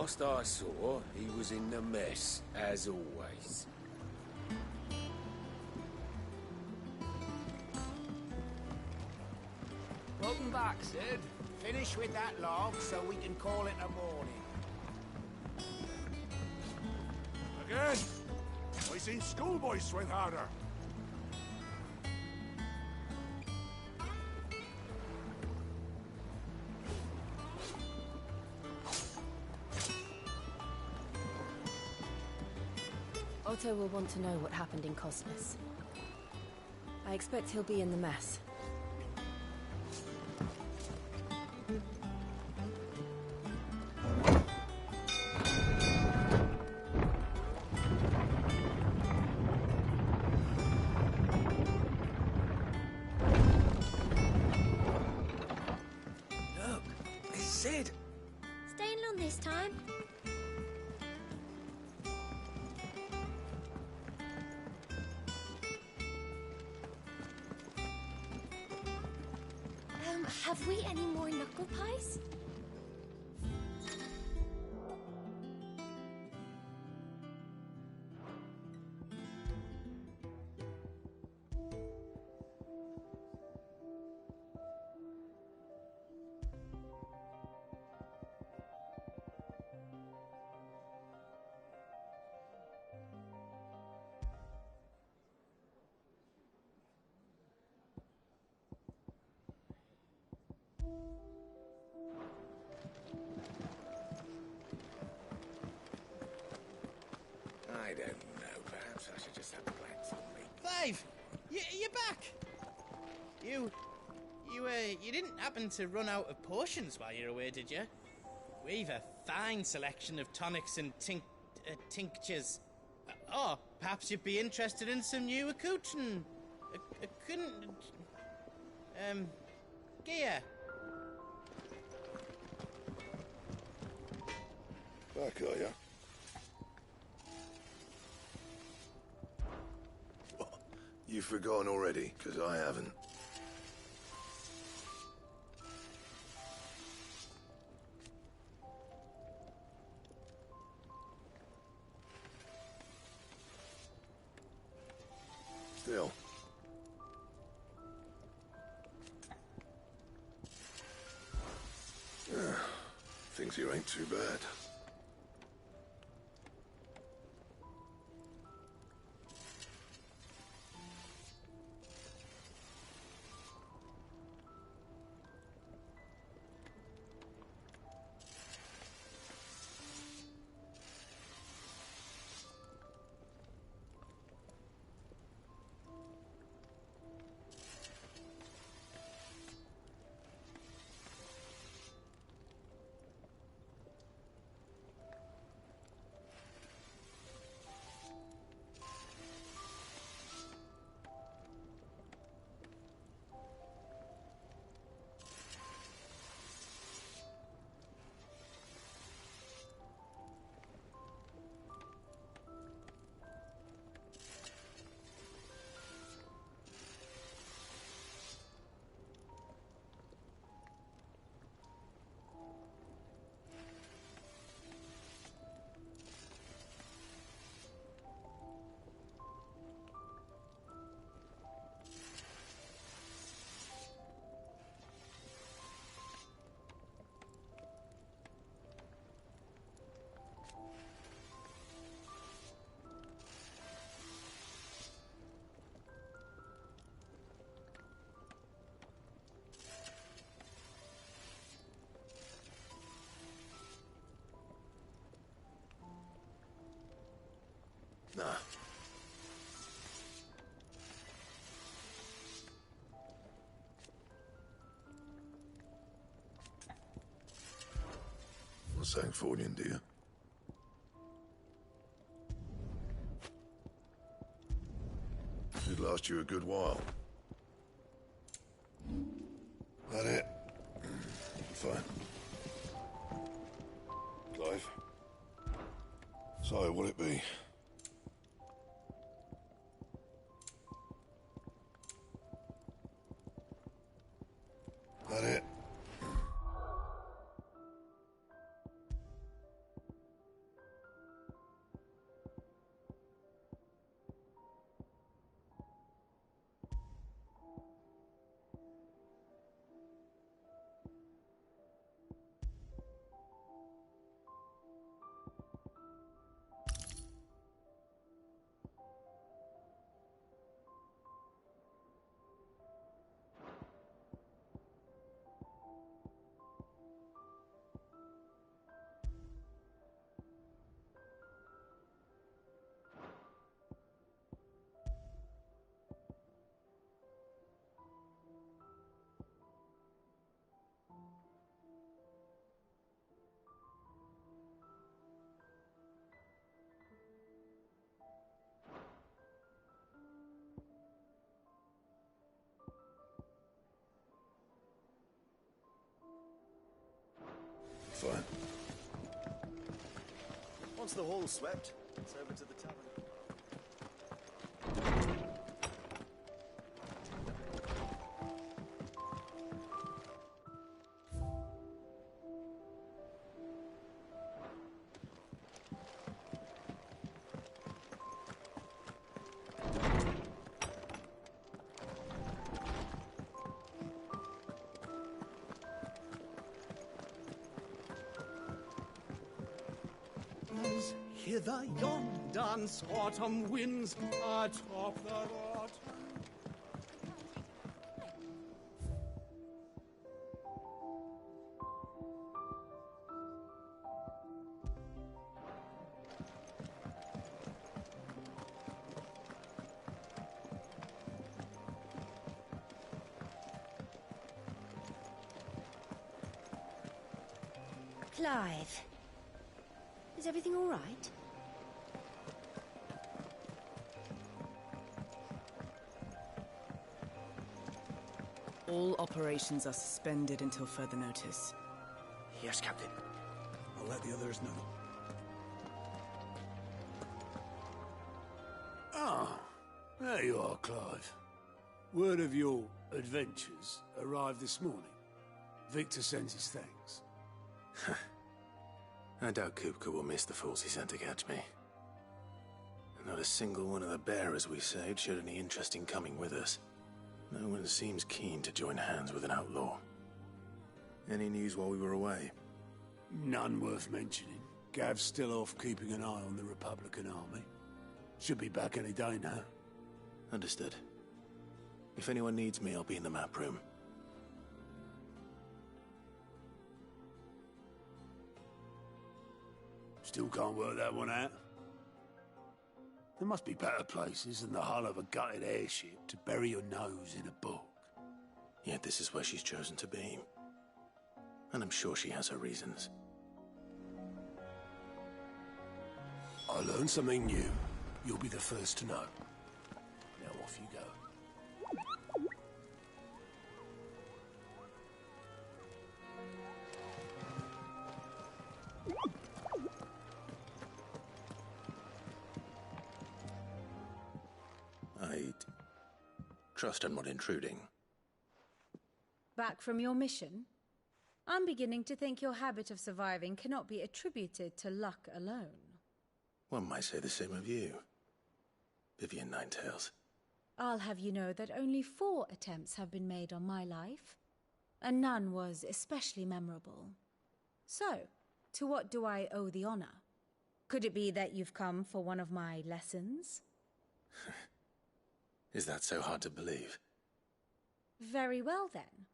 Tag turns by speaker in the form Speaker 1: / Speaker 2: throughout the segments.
Speaker 1: Last I saw, he was in the mess, as always.
Speaker 2: Welcome back, Sid.
Speaker 3: Finish with that log so we can call it a morning.
Speaker 4: Again? I seen schoolboys swing harder.
Speaker 5: Otto will want to know what happened in Cosnes. I expect he'll be in the mess.
Speaker 1: Look, it's Sid.
Speaker 6: Staying long this time? Have we any more knuckle pies?
Speaker 1: I don't know. Perhaps I should just have the blacks on me.
Speaker 7: Clive! You're back! You didn't happen to run out of potions while you're away, did you? We've a fine selection of tonics and tinctures. Or perhaps you'd be interested in some new accoutrement. Gear.
Speaker 4: Back, are ya? You've forgotten already, because I haven't. Still. Things here ain't too bad. Nah. What's that for you, dear? Should last you a good while. That it? Fine. Clive? So, what'll it be? That it?
Speaker 1: Fine.
Speaker 8: Once the hall's swept, it's over to the tavern.
Speaker 9: Hither yon dance autumn winds atop the rot.
Speaker 6: Clive. Is everything all right?
Speaker 10: All operations are suspended until further notice.
Speaker 8: Yes, Captain.
Speaker 4: I'll let the others know. Ah, there you are, Clive. Word of your adventures arrived this morning. Victor sends his thanks.
Speaker 1: I doubt Kupka will miss the fools he sent to catch me. And not a single one of the bearers we saved showed any interest in coming with us. No one seems keen to join hands with an outlaw. Any news while we were away?
Speaker 4: None worth mentioning. Gav's still off keeping an eye on the Republican army. Should be back any day now.
Speaker 1: Understood. If anyone needs me, I'll be in the map room.
Speaker 4: Still can't work that one out. There must be better places than the hull of a gutted airship to bury your nose in a book.
Speaker 1: Yet this is where she's chosen to be. And I'm sure she has her reasons.
Speaker 4: I learned something new. You'll be the first to know. Now off you go.
Speaker 1: I trust I'm not intruding.
Speaker 11: Back from your mission? I'm beginning to think your habit of surviving cannot be attributed to luck alone.
Speaker 1: One might say the same of you, Vivian Ninetails.
Speaker 11: I'll have you know that only 4 attempts have been made on my life, and none was especially memorable. So, to what do I owe the honor? Could it be that you've come for one of my lessons?
Speaker 1: Is that so hard to believe?
Speaker 11: Very well, then.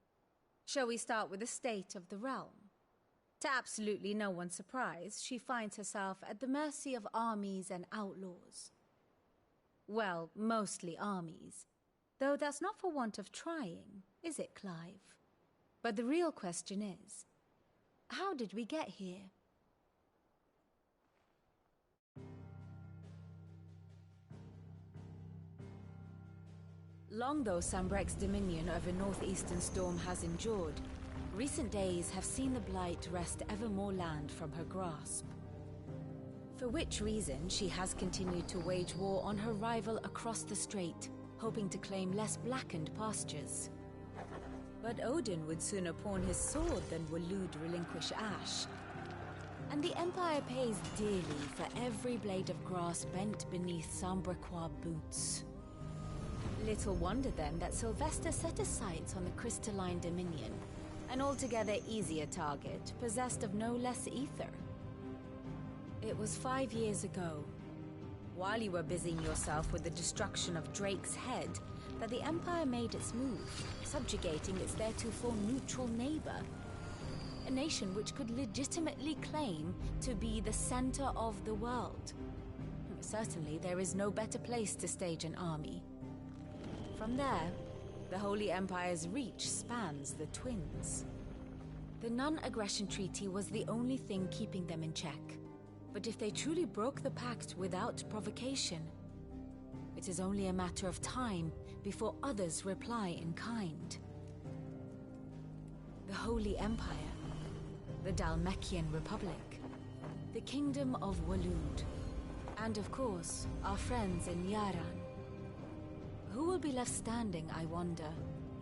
Speaker 11: Shall we start with the state of the realm? To absolutely no one's surprise, she finds herself at the mercy of armies and outlaws. Well, mostly armies. Though that's not for want of trying, is it, Clive? But the real question is, how did we get here? Long though Sambrek's dominion over northeastern Storm has endured, recent days have seen the Blight wrest ever more land from her grasp. For which reason she has continued to wage war on her rival across the strait, hoping to claim less blackened pastures. But Odin would sooner pawn his sword than Waloed relinquish Ash. And the Empire pays dearly for every blade of grass bent beneath Sambrequois boots. Little wonder then that Sylvester set his sights on the Crystalline Dominion, an altogether easier target, possessed of no less ether. It was 5 years ago, while you were busying yourself with the destruction of Drake's head, that the Empire made its move, subjugating its theretofore neutral neighbor. A nation which could legitimately claim to be the center of the world. Certainly, there is no better place to stage an army. From there, the Holy Empire's reach spans the Twins. The non-aggression treaty was the only thing keeping them in check. But if they truly broke the pact without provocation, it is only a matter of time before others reply in kind. The Holy Empire, the Dhalmekian Republic, the Kingdom of Waloed, and of course, our friends in Yaran. Who will be left standing, I wonder,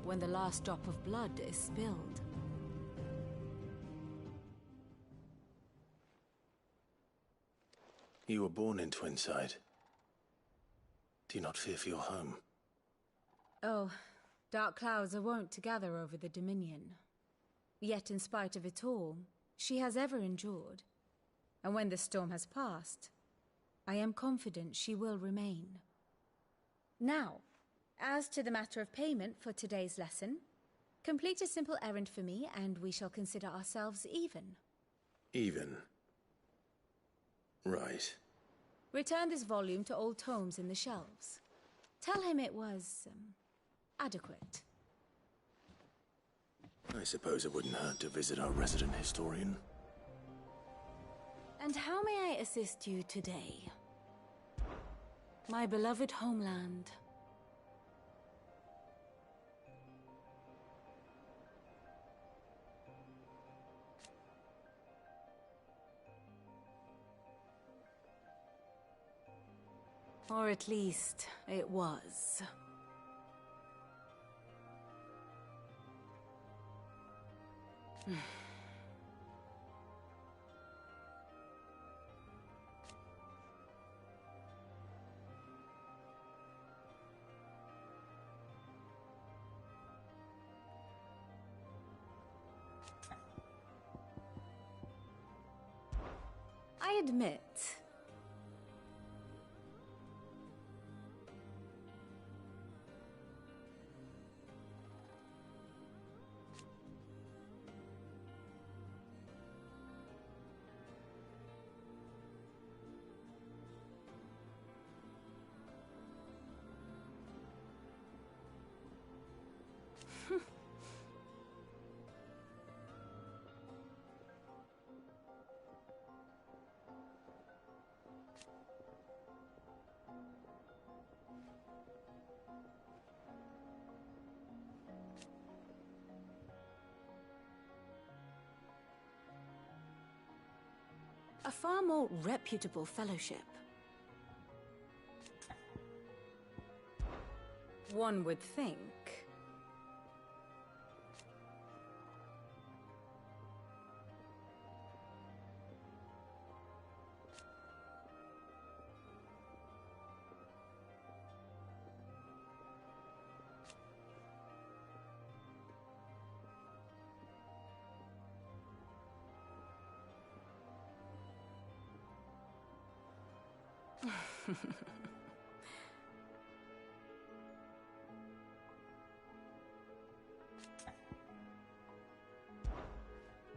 Speaker 11: when the last drop of blood is spilled?
Speaker 1: You were born in Twinside. Do you not fear for your home?
Speaker 11: Oh, dark clouds are wont to gather over the Dominion. Yet in spite of it all, she has ever endured. And when the storm has passed, I am confident she will remain. Now, as to the matter of payment for today's lesson, complete a simple errand for me and we shall consider ourselves even.
Speaker 1: Even? Right.
Speaker 11: Return this volume to old tomes in the shelves. Tell him it was, adequate.
Speaker 1: I suppose it wouldn't hurt to visit our resident historian.
Speaker 11: And how may I assist you today? My beloved homeland. Or at least, it was. I admit, a far more reputable fellowship. One would think.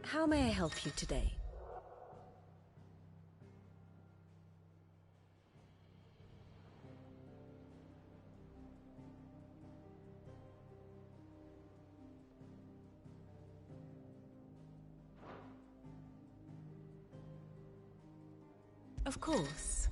Speaker 11: How may I help you today? Of course.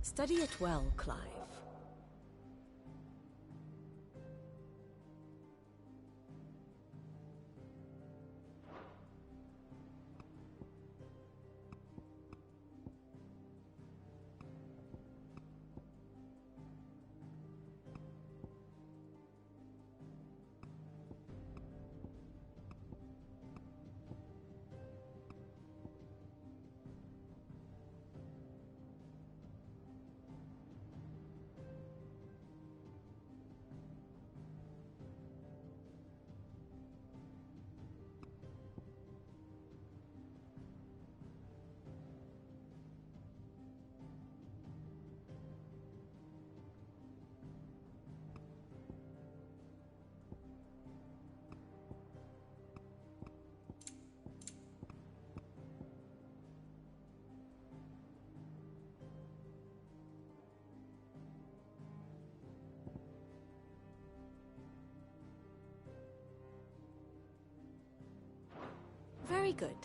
Speaker 11: Study it well, Clive. Very good.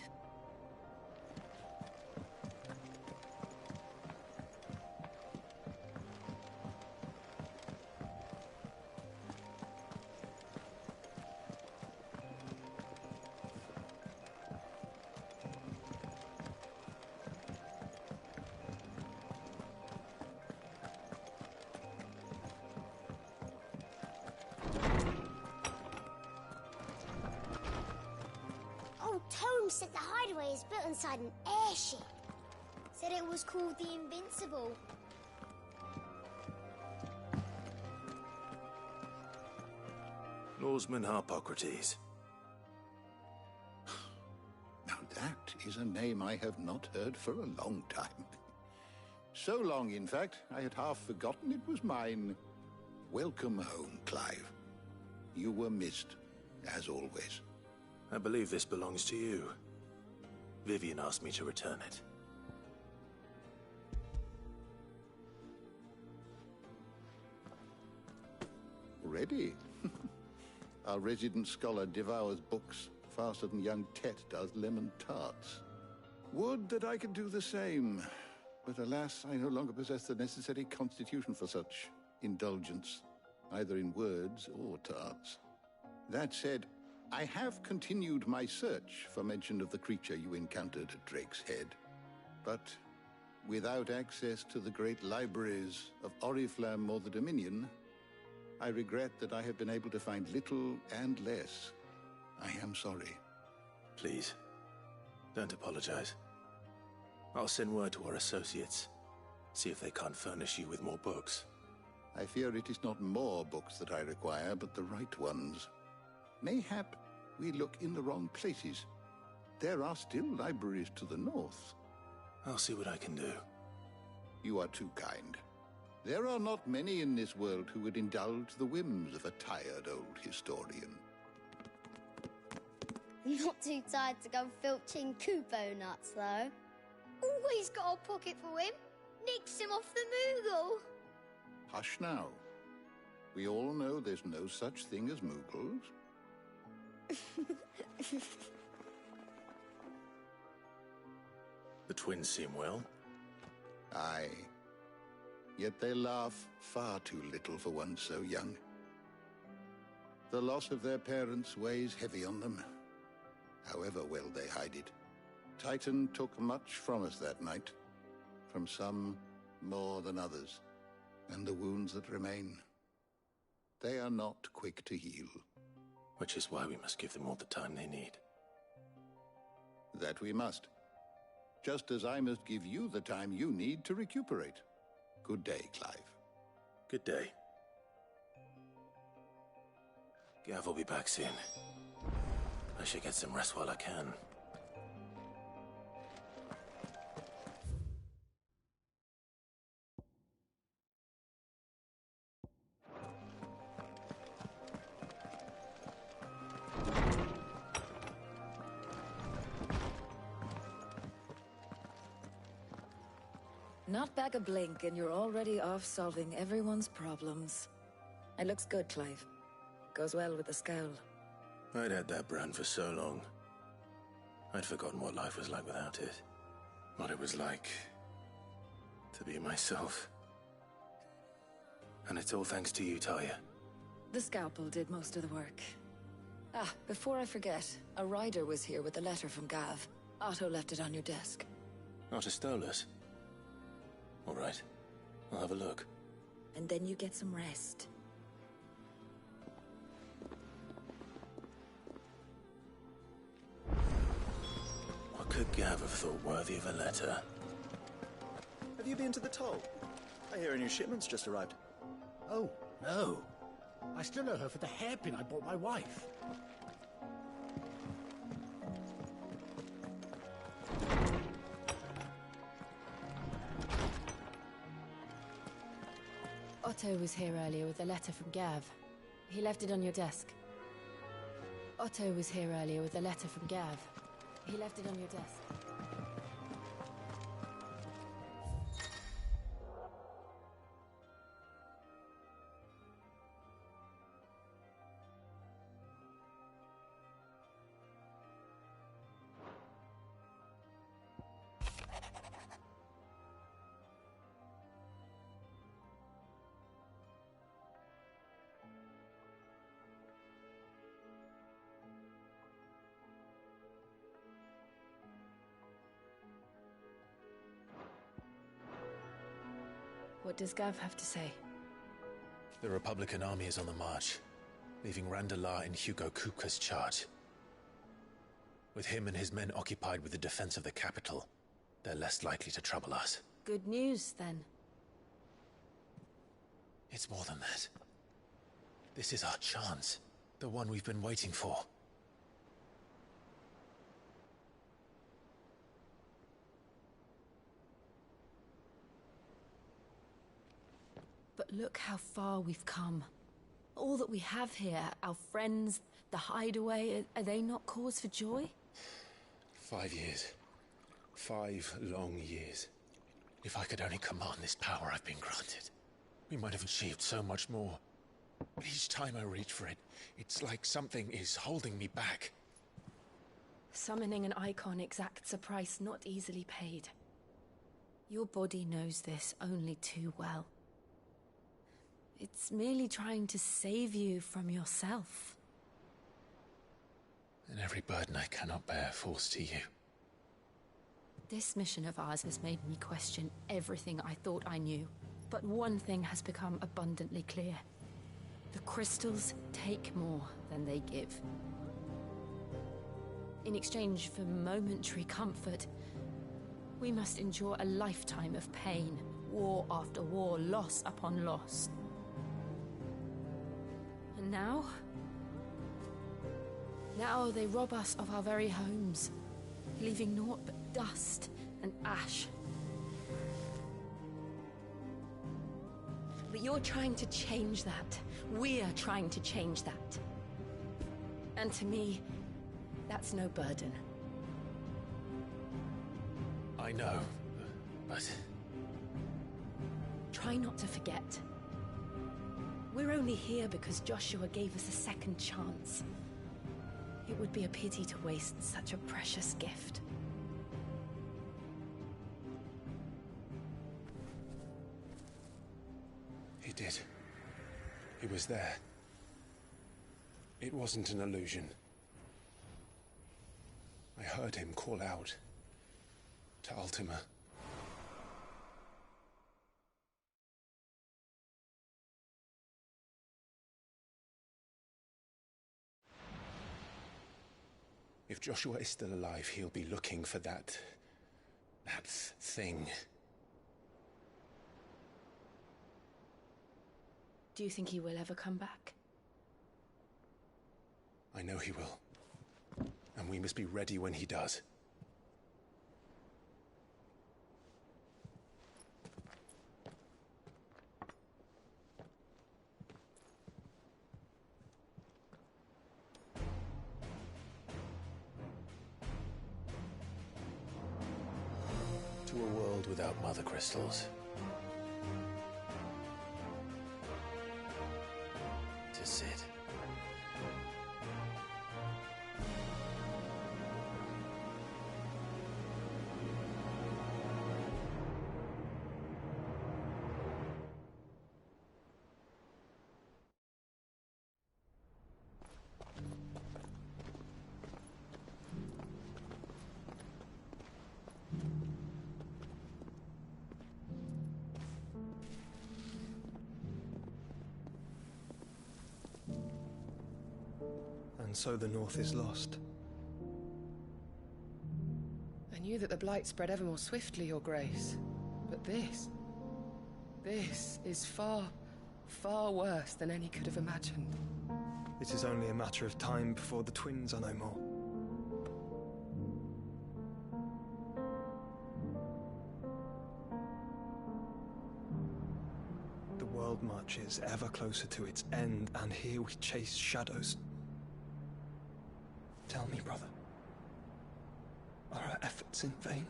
Speaker 6: Tome said the hideaway is built inside an airship. Said it was called the Invincible.
Speaker 1: Norseman Harpocrates.
Speaker 12: Now that is a name I have not heard for a long time. So long, in fact, I had half forgotten it was mine. Welcome home, Clive. You were missed, as always.
Speaker 1: I believe this belongs to you. Vivian asked me to return it.
Speaker 12: Ready? Our resident scholar devours books faster than young Tet does lemon tarts. Would that I could do the same. But alas, I no longer possess the necessary constitution for such indulgence, either in words or tarts. That said, I have continued my search for mention of the creature you encountered at Drake's Head. But without access to the great libraries of Oriflamme or the Dominion, I regret that I have been able to find little and less. I am sorry.
Speaker 1: Please, don't apologize. I'll send word to our associates. See if they can't furnish you with more books.
Speaker 12: I fear it is not more books that I require, but the right ones. Mayhap we look in the wrong places. There are still libraries to the north.
Speaker 1: I'll see what I can do.
Speaker 12: You are too kind. There are not many in this world who would indulge the whims of a tired old historian.
Speaker 6: Not too tired to go filching Kupo nuts, though. Always got a pocket for him. Nicks him off the Moogle.
Speaker 12: Hush now. We all know there's no such thing as Moogles.
Speaker 1: The twins seem well.
Speaker 12: Aye. Yet they laugh far too little for one so young. The loss of their parents weighs heavy on them, however well they hide it. Titan took much from us that night, from some more than others, and the wounds that remain, they are not quick to heal.
Speaker 1: Which is why we must give them all the time they need.
Speaker 12: That we must. Just as I must give you the time you need to recuperate. Good day, Clive.
Speaker 1: Good day. Gav will be back soon. I should get some rest while I can.
Speaker 11: Not back a blink and you're already off solving everyone's problems. It looks good, Clive. Goes well with the scowl.
Speaker 1: I'd had that brand for so long. I'd forgotten what life was like without it. What it was like to to be myself. And it's all thanks to you, Talia.
Speaker 13: The scalpel did most of the work. Ah, before I forget, a rider was here with a letter from Gav. Otto left it on your desk.
Speaker 1: Not a Stolas. All right. I'll have a look.
Speaker 13: And then you get some rest.
Speaker 1: What could Gav have thought worthy of a letter?
Speaker 8: Have you been to the toll? I hear a new shipment's just arrived.
Speaker 3: Oh, no. I still owe her for the hairpin I bought my wife.
Speaker 5: Otto was here earlier with a letter from Gav. He left it on your desk. Otto was here earlier with a letter from Gav. He left it on your desk. What does Gav have to say?
Speaker 1: The Republican army is on the march, leaving Randalar in Hugo Kupka's charge. With him and his men occupied with the defense of the capital, they're less likely to trouble us.
Speaker 5: Good news, then.
Speaker 1: It's more than that. This is our chance, the one we've been waiting for.
Speaker 5: But look how far we've come. All that we have here, our friends, the hideaway, are they not cause for joy?
Speaker 1: 5 years. 5 long years. If I could only command this power I've been granted, we might have achieved so much more. But each time I reach for it, it's like something is holding me back.
Speaker 5: Summoning an icon exacts a price not easily paid. Your body knows this only too well. It's merely trying to save you from yourself.
Speaker 1: And every burden I cannot bear falls to you.
Speaker 5: This mission of ours has made me question everything I thought I knew. But one thing has become abundantly clear. The crystals take more than they give. In exchange for momentary comfort, we must endure a lifetime of pain, war after war, loss upon loss. And now they rob us of our very homes, leaving naught but dust and ash. But you're trying to change that. We're trying to change that. And to me, that's no burden.
Speaker 1: I know, but...
Speaker 5: Try not to forget. We're only here because Joshua gave us a second chance. It would be a pity to waste such a precious gift.
Speaker 1: He did. He was there. It wasn't an illusion. I heard him call out to Ultima. If Joshua is still alive, he'll be looking for that thing.
Speaker 5: Do you think he will ever come back?
Speaker 1: I know he will. And we must be ready when he does. To a world without mother crystals. To Cid.
Speaker 14: And so the North is lost.
Speaker 2: I knew that the Blight spread ever more swiftly, Your Grace. But this is far, far worse than any could have imagined.
Speaker 14: It is only a matter of time before the twins are no more. The world marches ever closer to its end, and here we chase shadows. Tell me, brother, are our efforts in vain?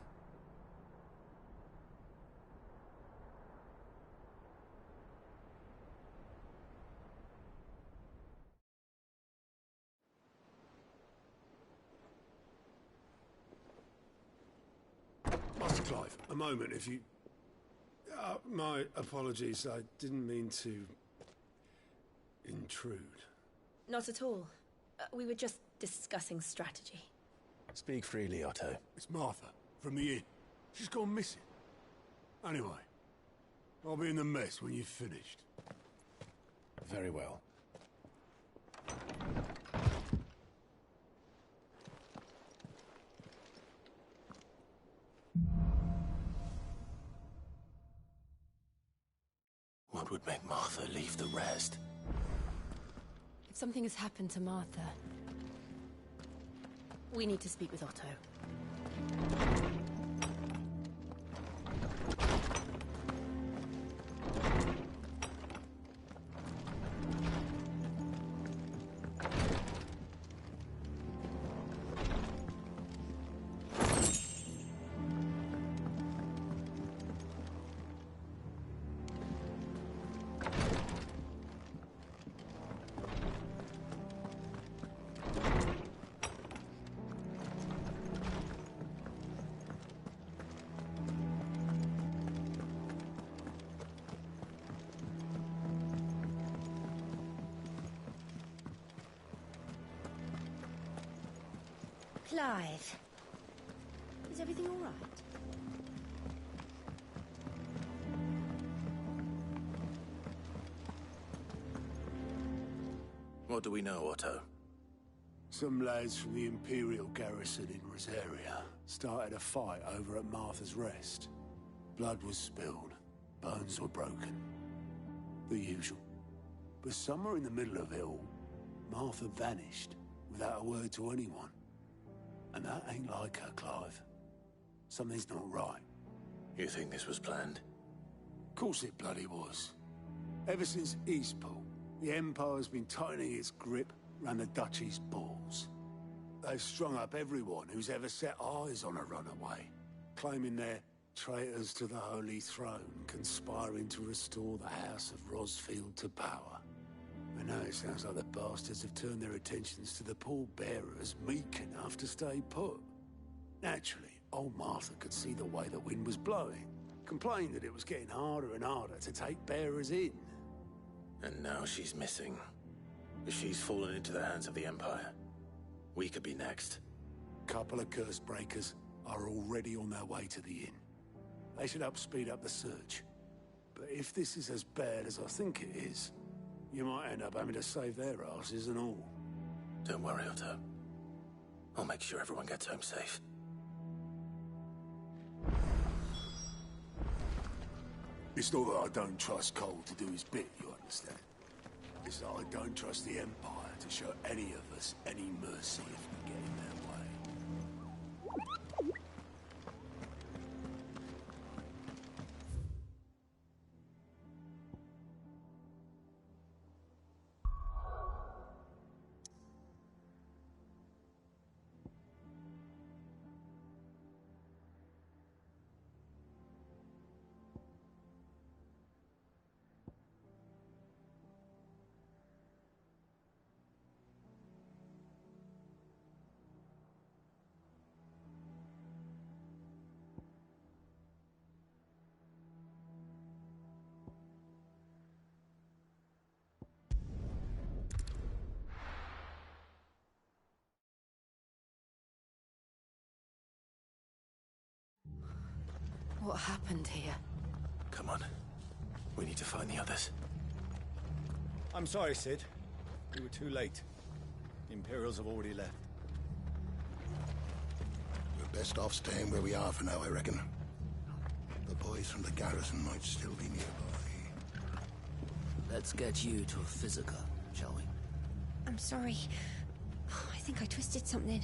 Speaker 4: Master Clive, a moment, if you... my apologies, I didn't mean to... intrude.
Speaker 5: Not at all. We were just discussing strategy.
Speaker 1: Speak freely, Otto.
Speaker 4: It's Martha, from the inn. She's gone missing. Anyway, I'll be in the mess when you've finished.
Speaker 1: Very well. What would make Martha leave the rest?
Speaker 5: If something has happened to Martha, we need to speak with Otto.
Speaker 11: Clive, is everything all right?
Speaker 1: What do we know, Otto?
Speaker 4: Some lads from the Imperial garrison in Rosaria started a fight over at Martha's Rest. Blood was spilled, bones were broken. The usual. But somewhere in the middle of it all, Martha vanished without a word to anyone. And that ain't like her, Clive. Something's not right.
Speaker 1: You think this was planned?
Speaker 4: Of course it bloody was. Ever since Eastpool, the Empire's been tightening its grip round the Duchy's balls. They've strung up everyone who's ever set eyes on a runaway, claiming they're traitors to the Holy Throne, conspiring to restore the House of Rosfield to power. And now it sounds like the bastards have turned their attentions to the pallbearers meek enough to stay put. Naturally, old Martha could see the way the wind was blowing, complained that it was getting harder and harder to take bearers in.
Speaker 1: And now she's missing. She's fallen into the hands of the Empire. We could be next.
Speaker 4: Couple of curse breakers are already on their way to the inn. They should help speed up the search. But if this is as bad as I think it is, you might end up having to save their asses and all.
Speaker 1: Don't worry, Otto. I'll make sure everyone gets home safe.
Speaker 4: It's not that I don't trust Cole to do his bit, you understand? It's that I don't trust the Empire to show any of us any mercy if we get in their way.
Speaker 5: What happened here?
Speaker 1: Come on. We need to find the others.
Speaker 15: I'm sorry, Sid. We were too late.
Speaker 3: Imperials have already left.
Speaker 12: We're best off staying where we are for now, I reckon. The boys from the garrison might still be nearby.
Speaker 15: Let's get you to a Physica, shall we?
Speaker 16: I'm sorry. I think I twisted something.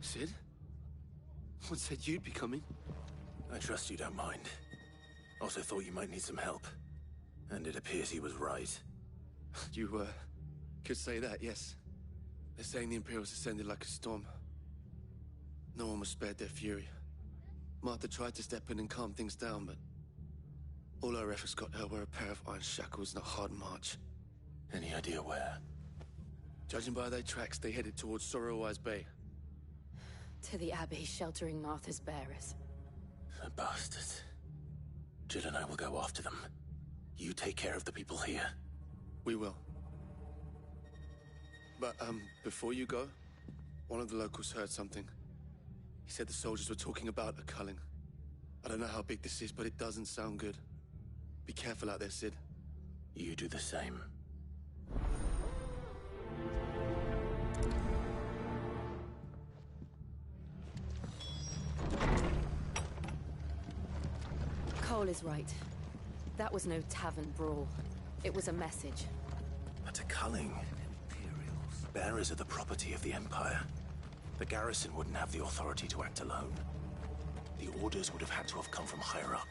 Speaker 17: Cid? What said you'd be coming?
Speaker 1: I trust you don't mind. Also thought you might need some help. And it appears he was right.
Speaker 17: You, could say that, yes. They're saying the Imperials descended like a storm. No one was spared their fury. Martha tried to step in and calm things down, but all our efforts got her were a pair of iron shackles and a hard march.
Speaker 1: Any idea where?
Speaker 17: Judging by their tracks, they headed towards Sorrowwise Bay.
Speaker 5: To the Abbey sheltering Martha's bearers.
Speaker 1: The bastards. Jill and I will go after them. You take care of the people here.
Speaker 17: We will. But, before you go, one of the locals heard something. He said the soldiers were talking about a culling. I don't know how big this is, but it doesn't sound good. Be careful out there, Cid.
Speaker 1: You do the same.
Speaker 5: Cole is right. That was no tavern brawl. It was a message.
Speaker 1: But a culling. Bearers are the property of the Empire. The garrison wouldn't have the authority to act alone. The orders would have had to have come from higher up.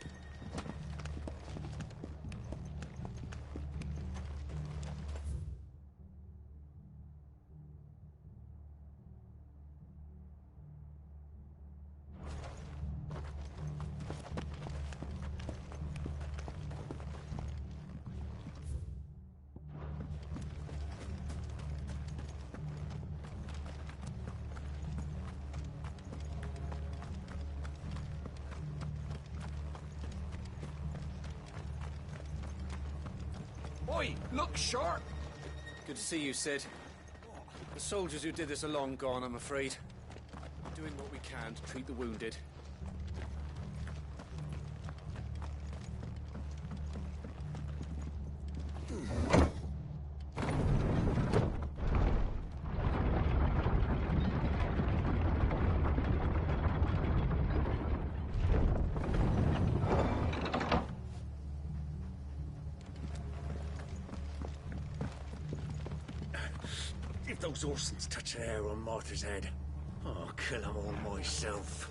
Speaker 9: Oi, look sharp!
Speaker 18: Good to see you, Cid. The soldiers who did this are long gone, I'm afraid. We're doing what we can to treat the wounded.
Speaker 3: If those Orsons touch an hair on Martha's head, I'll kill them all myself.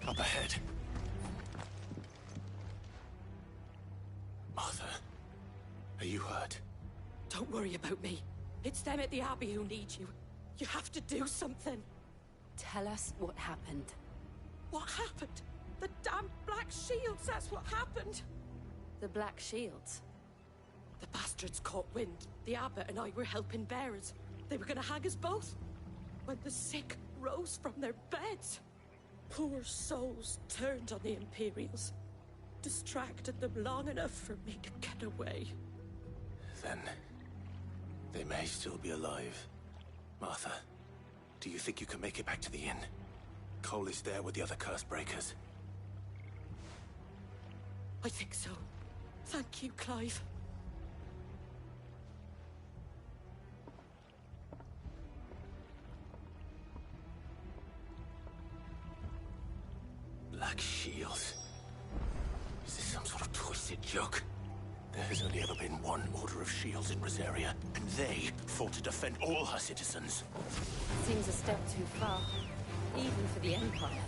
Speaker 1: Up ahead. Martha, are you hurt?
Speaker 19: Don't worry about me. It's them at the Abbey who need you. You have to do something.
Speaker 5: Tell us what happened.
Speaker 19: What happened? The damn Black Shields, that's what happened.
Speaker 5: The Black Shields?
Speaker 19: The bastards caught wind. The Abbot and I were helping bearers. They were gonna hang us both. When the sick rose from their beds, poor souls turned on the Imperials. Distracted them long enough for me to get away.
Speaker 1: Then they may still be alive. Martha, do you think you can make it back to the inn? Cole is there with the other curse breakers.
Speaker 19: I think so. Thank you, Clive.
Speaker 1: Black Shields? Is this some sort of twisted joke? There has only ever been one Order of Shields in Rosaria, and they fought to defend all her citizens.
Speaker 5: Seems a step too far, even for the Empire.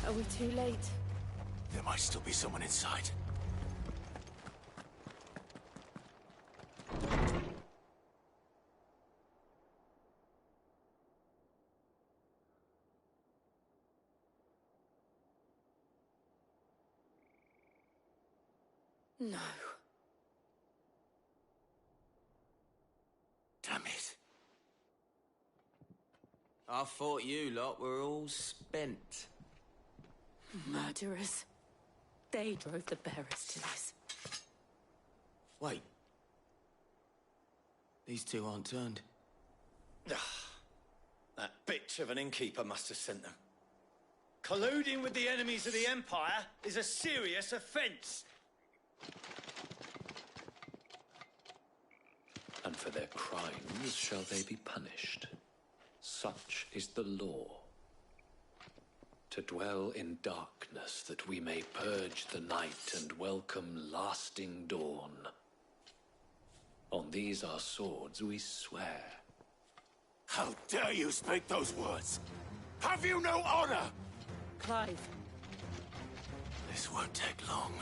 Speaker 5: Are we too late?
Speaker 1: There might still be someone inside.
Speaker 19: No.
Speaker 1: Damn it.
Speaker 15: I thought you lot were all spent.
Speaker 19: Murderers. They drove the bearers to this.
Speaker 15: Wait. These two aren't turned.
Speaker 3: That bitch of an innkeeper must have sent them. Colluding with the enemies of the Empire is a serious offence.
Speaker 20: And for their crimes shall they be punished. Such is the law. To dwell in darkness that we may purge the night and welcome lasting dawn. On these our swords we swear.
Speaker 1: How dare you speak those words? Have you no honor?
Speaker 19: Clive.
Speaker 1: This won't take long.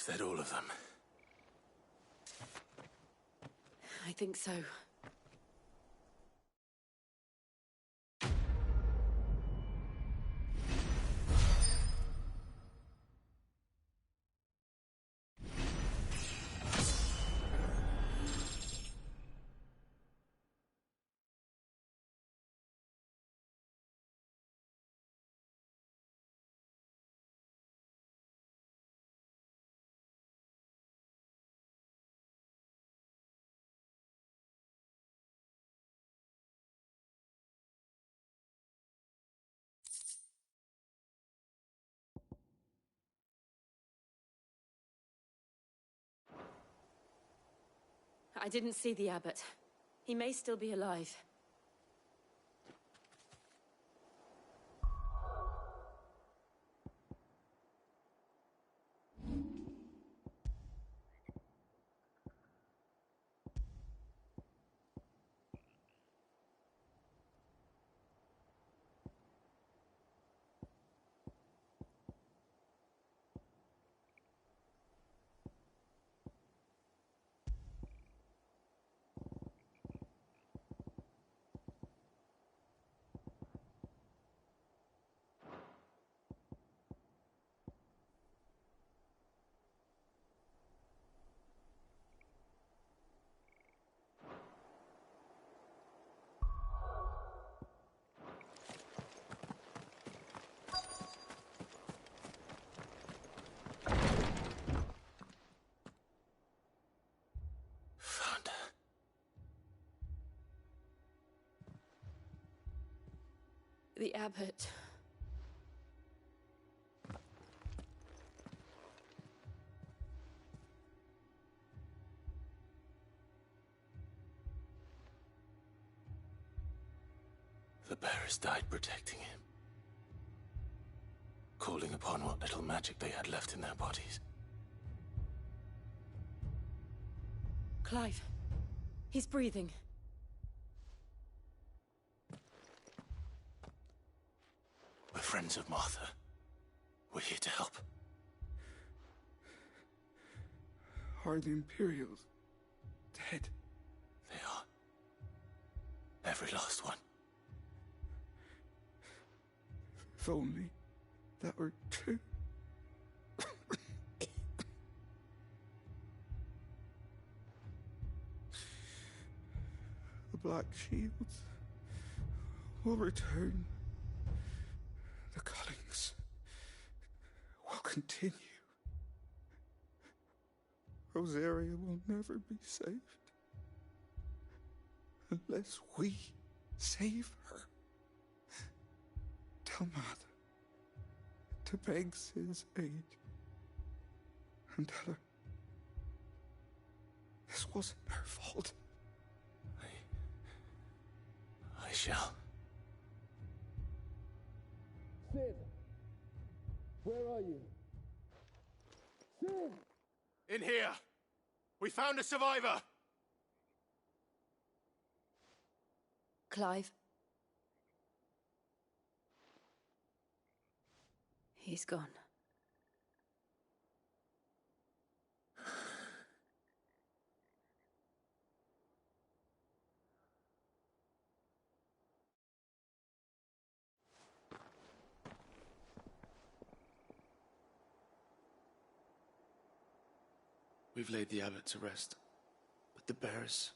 Speaker 1: Is that all of them?
Speaker 19: I think so. I didn't see the abbot. He may still be alive. The abbot.
Speaker 1: The bearers died protecting him. Calling upon what little magic they had left in their bodies.
Speaker 19: Clive. He's breathing.
Speaker 1: We're friends of Martha. We're here to help.
Speaker 21: Are the Imperials dead?
Speaker 1: They are. Every last one.
Speaker 21: If only that were true. The Black Shields will return. The Cullings will continue. Rosaria will never be saved unless we save her. Tell Mother to beg Sid's aid and tell her this wasn't her fault.
Speaker 1: I shall.
Speaker 21: Sid! Where are you? Sid!
Speaker 22: In here! We found a survivor!
Speaker 19: Clive. He's gone.
Speaker 17: We've laid the abbot to rest. But the bearers...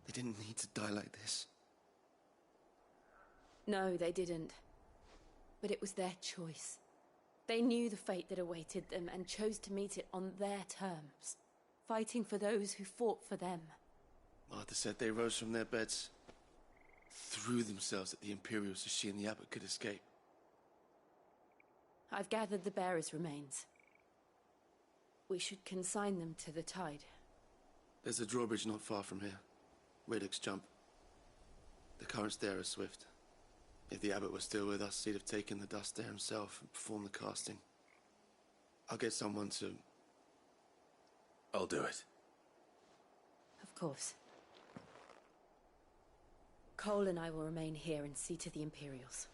Speaker 17: they didn't need to die like this.
Speaker 19: No, they didn't. But it was their choice. They knew the fate that awaited them and chose to meet it on their terms, fighting for those who fought for them.
Speaker 17: Martha said they rose from their beds, threw themselves at the Imperials so she and the abbot could escape.
Speaker 19: I've gathered the bearers' remains. We should consign them to the tide.
Speaker 17: There's a drawbridge not far from here. Radix Jump. The currents there are swift. If the abbot was still with us, he'd have taken the dust there himself and performed the casting. I'll get someone to...
Speaker 1: I'll do it.
Speaker 19: Of course. Cole and I will remain here and see to the Imperials.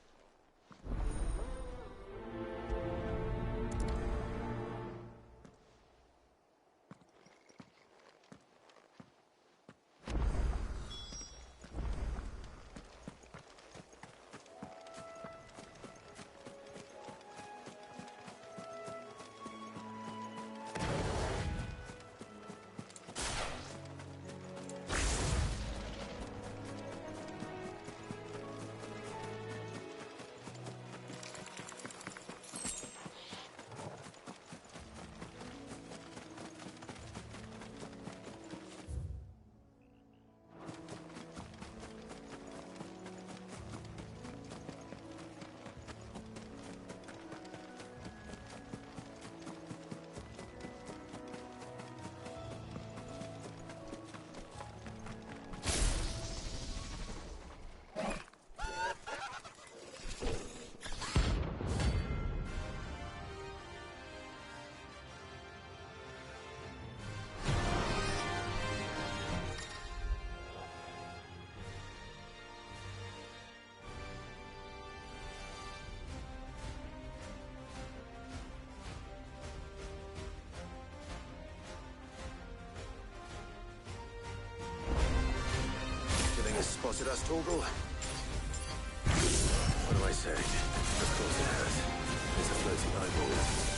Speaker 1: has spotted us, Torgal. What do I say? Of course it has. It's a floating eyeball.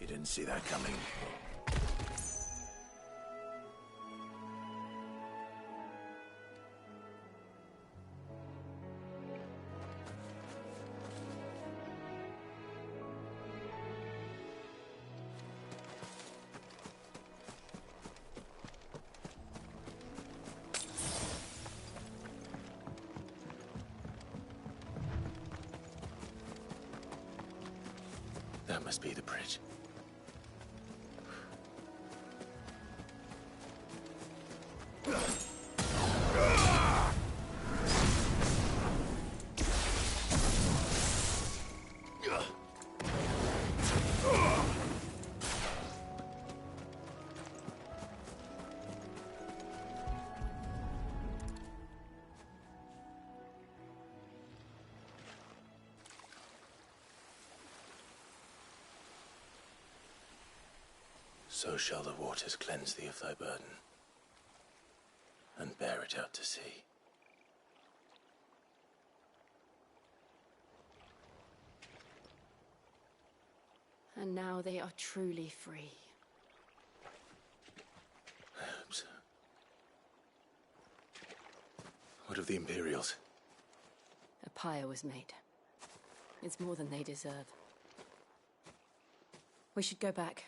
Speaker 1: You didn't see that coming. That must be the bridge. So shall the waters cleanse thee of thy burden, and bear it out to sea.
Speaker 5: And now they are truly free.
Speaker 1: Perhaps. What of the Imperials?
Speaker 5: A pyre was made. It's more than they deserve. We should go back.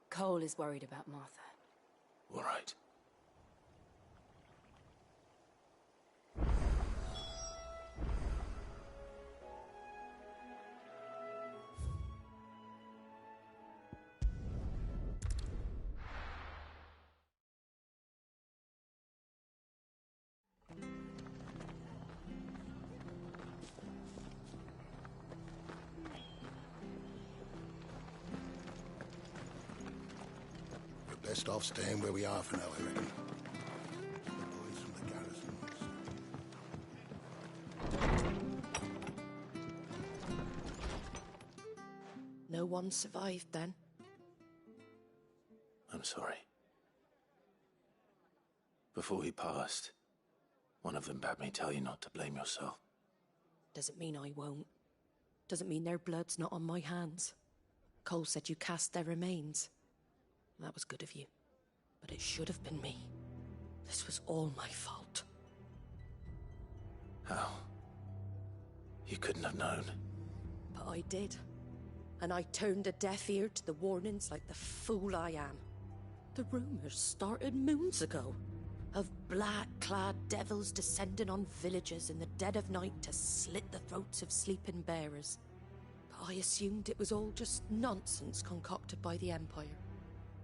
Speaker 5: Cole is worried about Martha.
Speaker 1: All right.
Speaker 12: Best off staying where we are for now, I reckon. The boys from the garrisons.
Speaker 19: No one survived then?
Speaker 1: I'm sorry. Before he passed, one of them bade me tell you not to blame yourself.
Speaker 19: Doesn't mean I won't. Doesn't mean their blood's not on my hands. Cole said you cast their remains. That was good of you. But it should have been me. This was all my fault.
Speaker 1: How? You couldn't have known.
Speaker 19: But I did. And I turned a deaf ear to the warnings like the fool I am. The rumors started moons ago. Of black-clad devils descending on villages in the dead of night to slit the throats of sleeping bearers. But I assumed it was all just nonsense concocted by the Empire.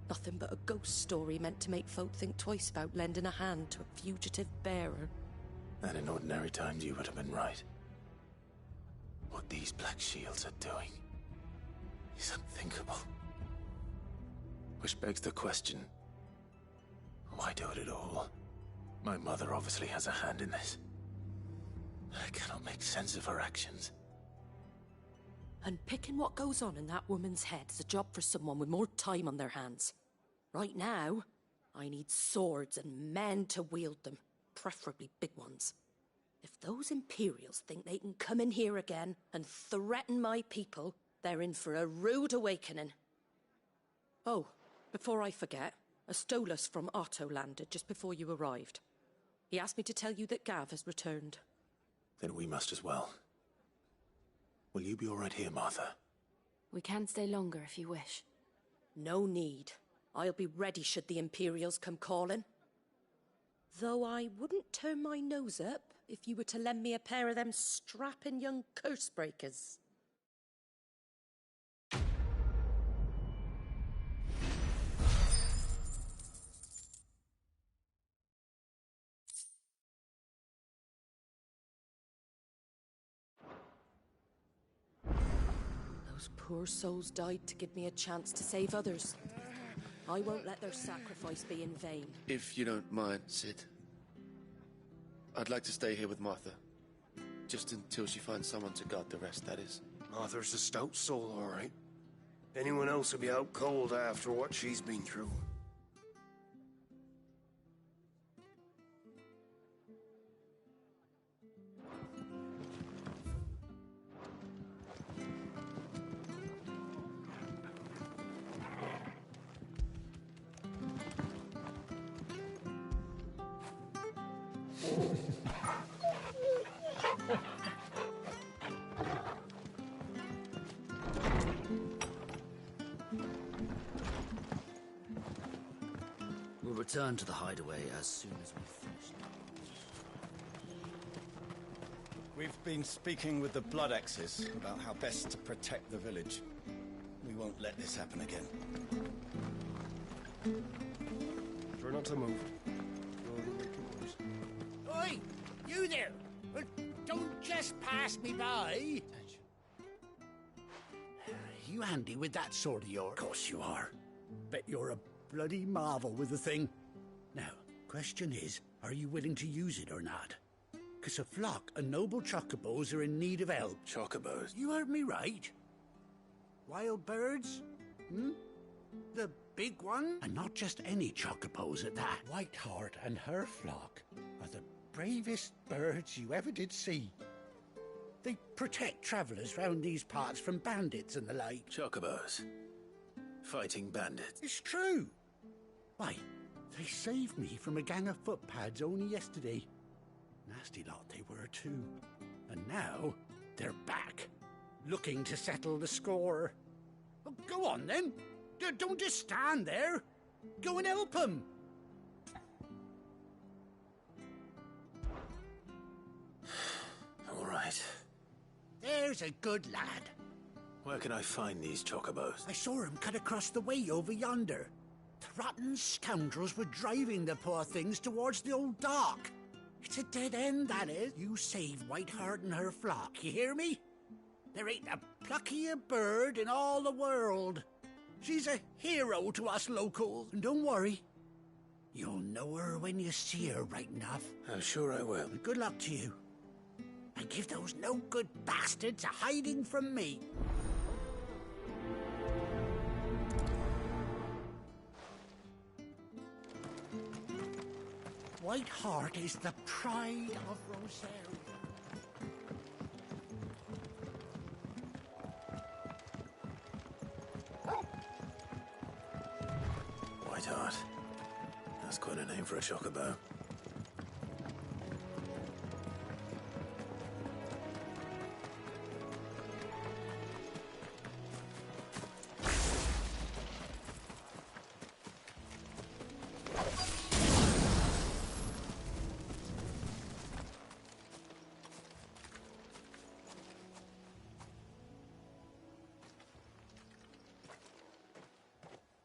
Speaker 19: Nothing but a ghost story meant to make folk think twice about lending a hand to a fugitive bearer.
Speaker 1: And in ordinary times you would have been right. What these Black Shields are doing is unthinkable. Which begs the question, why do it at all? My mother obviously has a hand in this. I cannot make sense of her actions.
Speaker 19: And picking what goes on in that woman's head is a job for someone with more time on their hands. Right now, I need swords and men to wield them, preferably big ones. If those Imperials think they can come in here again and threaten my people, they're in for a rude awakening. Oh, before I forget, a Stolas from Otto landed just before you arrived. He asked me to tell you that Gav has returned.
Speaker 1: Then we must as well. Will you be all right here, Martha?
Speaker 5: We can stay longer if you wish.
Speaker 19: No need. I'll be ready should the Imperials come calling. Though I wouldn't turn my nose up if you were to lend me a pair of them strapping young curse breakers. Those poor souls died to give me a chance to save others. I won't let their sacrifice be in vain.
Speaker 17: If you don't mind, Cid, I'd like to stay here with Martha. Just until she finds someone to guard the rest, that is.
Speaker 7: Martha's a stout soul, all right. Anyone else would be out cold after what she's been through.
Speaker 15: We'll return to the hideaway as soon as we've finished.
Speaker 3: We've been speaking with the Blood Axes about how best to protect the village. We won't let this happen again.
Speaker 7: Try not to move.
Speaker 10: Oi! You there! Don't just pass me by! You handy with that sword of yours? Of course you are. Bet you're a bloody marvel with the thing. Now, question is, are you willing to use it or not? 'Cause a flock of noble chocobos are in need of help.
Speaker 1: Chocobos?
Speaker 10: You heard me right. Wild birds? Hmm? The big one? And not just any chocobos at that. Whiteheart and her flock bravest birds you ever did see. They protect travellers round these parts from bandits and the like.
Speaker 1: Chocobos. Fighting bandits.
Speaker 10: It's true. Why, they saved me from a gang of footpads only yesterday. Nasty lot they were too. And now, they're back, looking to settle the score. Well, go on then. Don't just stand there. Go and help them.
Speaker 1: All right.
Speaker 10: There's a good lad.
Speaker 1: Where can I find these chocobos?
Speaker 10: I saw him cut across the way over yonder. The rotten scoundrels were driving the poor things towards the old dock. It's a dead end, that is. You save Whiteheart and her flock, you hear me? There ain't a pluckier bird in all the world. She's a hero to us locals. And don't worry, you'll know her when you see her right enough.
Speaker 1: I'm sure I will.
Speaker 10: And good luck to you. And give those no-good bastards a hiding from me. Whiteheart is the pride of Rosaria.
Speaker 1: Whiteheart. That's quite a name for a chocobo.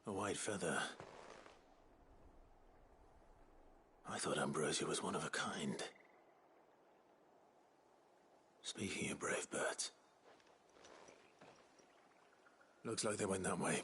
Speaker 1: A white feather. I thought Ambrosia was one of a kind. Speaking of brave birds. Looks like they went that way.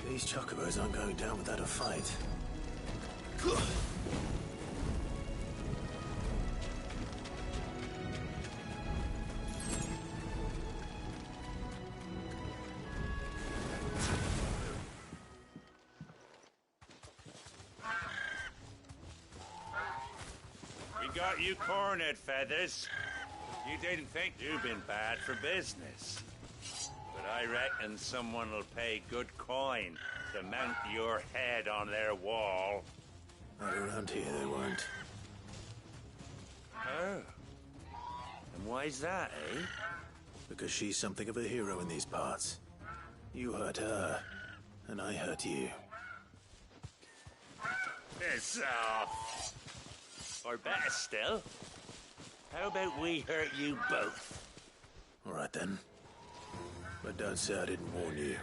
Speaker 1: These chocobos aren't going down without a fight.
Speaker 6: We got you cornered, Feathers. You didn't think you'd been bad for business. But I reckon someone will pay good coin to mount your head on their wall.
Speaker 1: Not around here, they weren't.
Speaker 6: Oh. And why's that, eh?
Speaker 1: Because she's something of a hero in these parts. You hurt her, and I hurt you.
Speaker 6: Piss off. Or better still, how about we hurt you both?
Speaker 1: All right, then. But don't say I didn't warn you.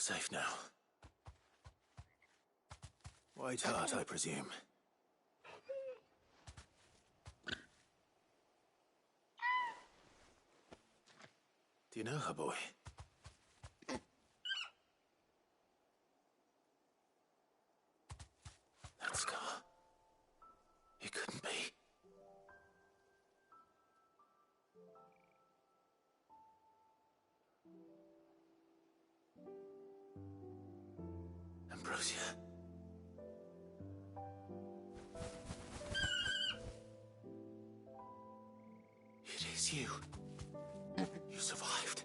Speaker 1: safe now. White Hart, I presume. Do you know her, boy? That scar. It couldn't be. Ambrosia. It is you. You survived.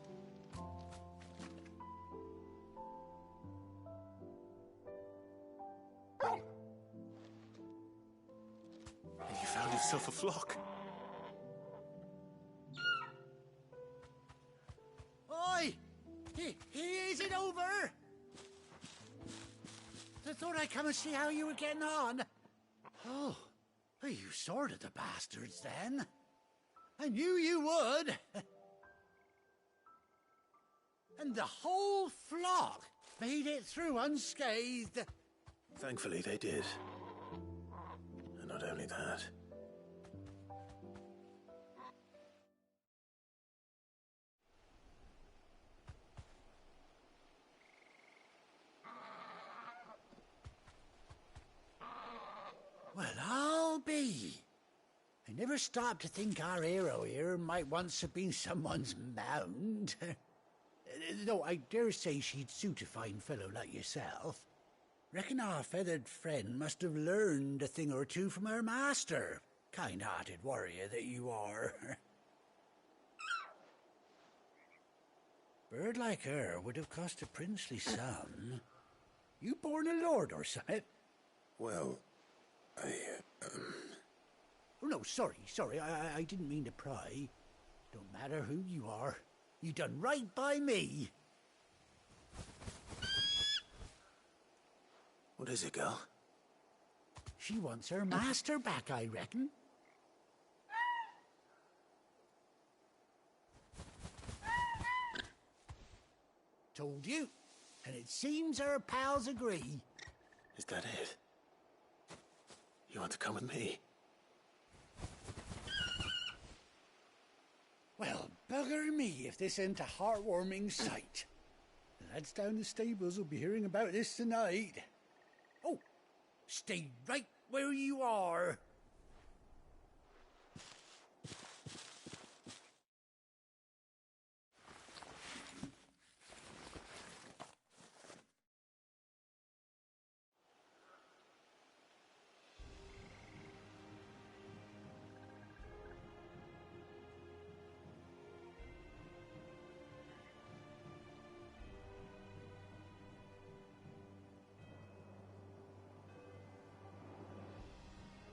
Speaker 1: And you found yourself a flock.
Speaker 10: Oi! Is it over? I thought I'd come and see how you were getting on. Oh, well, you sorted the bastards then. I knew you would. And the whole flock made it through unscathed.
Speaker 1: Thankfully, they did. And not only that.
Speaker 10: Well, I'll be. I never stopped to think our hero here might once have been someone's mount. Though I dare say she'd suit a fine fellow like yourself. Reckon our feathered friend must have learned a thing or two from her master. Kind-hearted warrior that you are. Bird like her would have cost a princely sum. You born a lord or something?
Speaker 1: Well,
Speaker 10: Oh, no, sorry. I didn't mean to pry. Don't matter who you are. You done right by me.
Speaker 1: What is it, girl?
Speaker 10: She wants her master back, I reckon. Told you. And it seems her pals agree.
Speaker 1: Is that it? You want to come with me?
Speaker 10: Well, bugger me if this ain't a heartwarming sight. The lads down the stables will be hearing about this tonight. Oh, stay right where you are.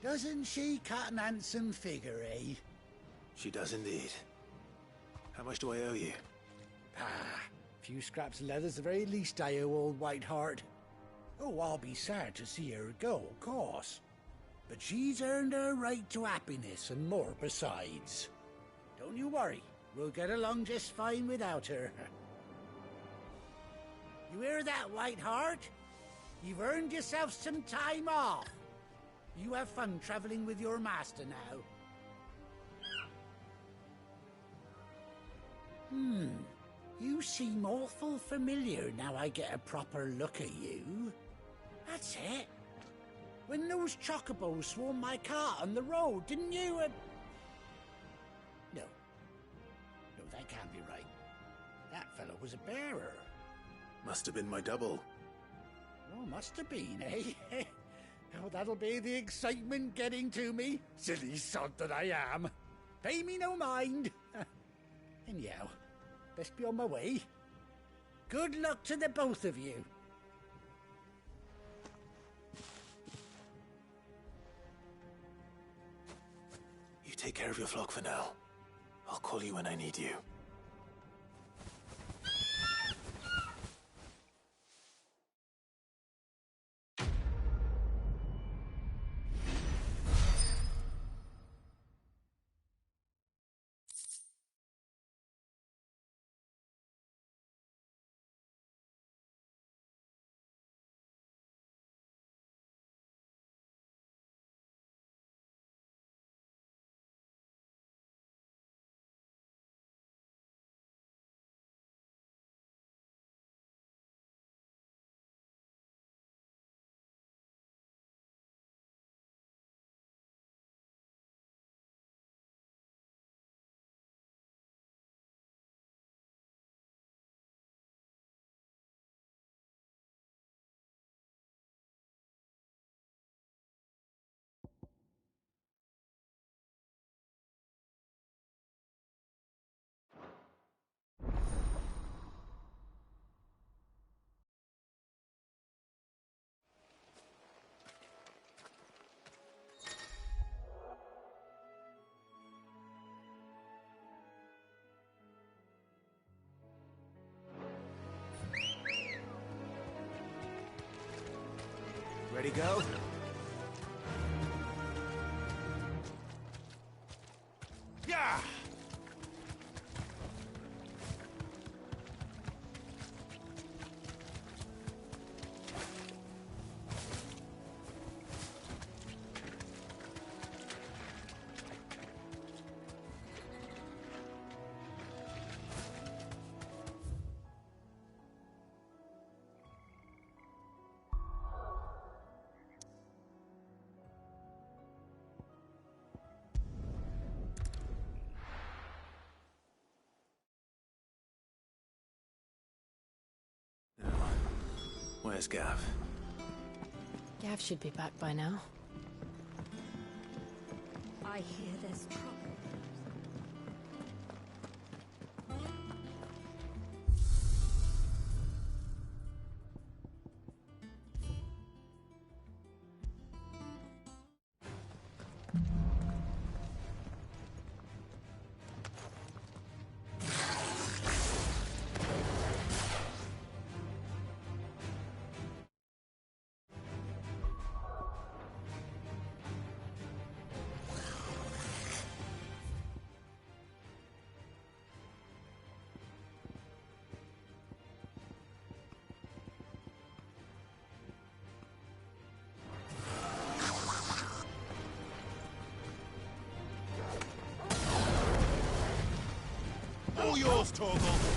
Speaker 10: Doesn't she cut an handsome figure, eh?
Speaker 1: She does indeed. How much do I owe you?
Speaker 10: Ah, a few scraps of leather's the very least I owe old White Hart. Oh, I'll be sad to see her go, of course. But she's earned her right to happiness and more besides. Don't you worry, we'll get along just fine without her. You hear that, White Hart? You've earned yourself some time off. You have fun traveling with your master now. You seem awful familiar now I get a proper look at you. That's it. When those chocobos swarmed my cart on the road, didn't you? No, that can't be right. That fellow was a bearer.
Speaker 1: Must have been my double.
Speaker 10: Oh, must have been, eh? Oh, that'll be the excitement getting to me. Silly sod that I am. Pay me no mind. Anyhow, best be on my way. Good luck to the both of you.
Speaker 1: You take care of your flock for now. I'll call you when I need you.
Speaker 4: Ready, go?
Speaker 22: Yeah!
Speaker 1: Where's Gav?
Speaker 5: Gav should be back by now.
Speaker 11: I hear there's trouble.
Speaker 22: All yours, Torgal!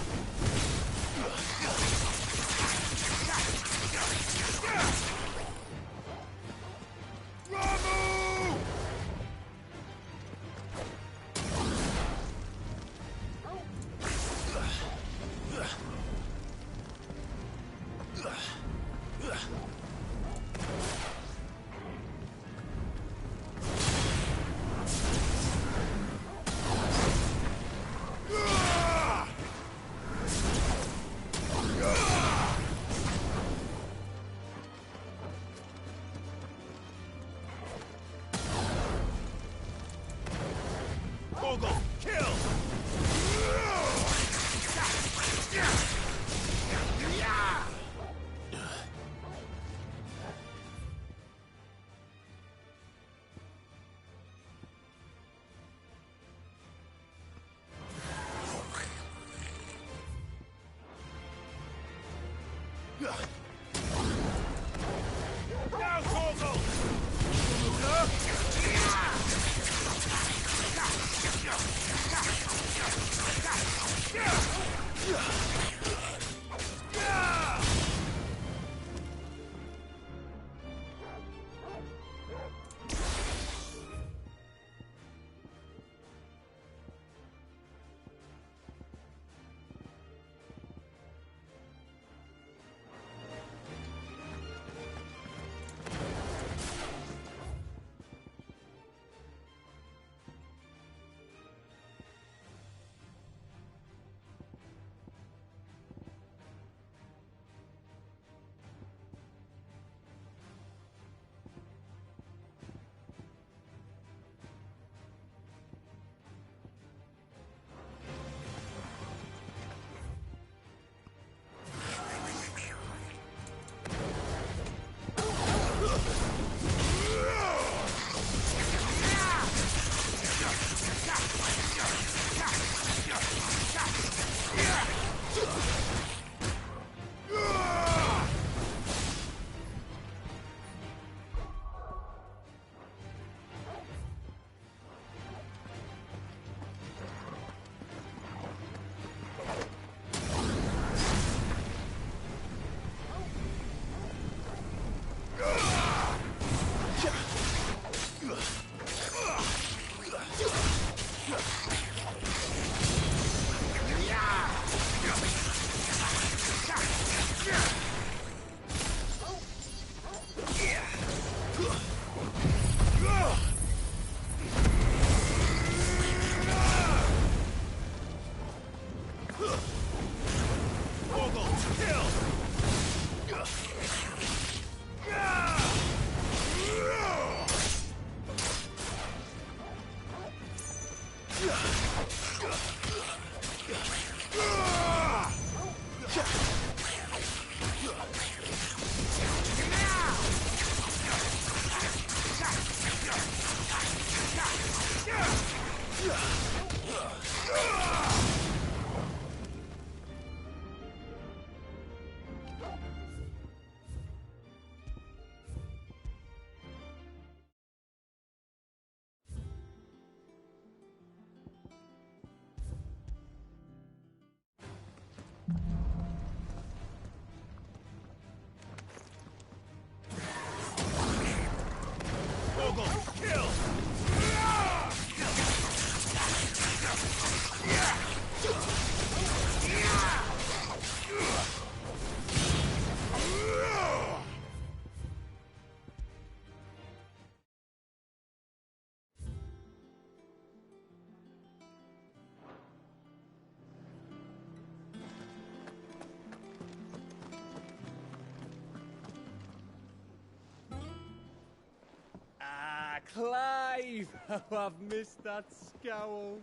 Speaker 9: Clive! Oh, I've missed that scowl.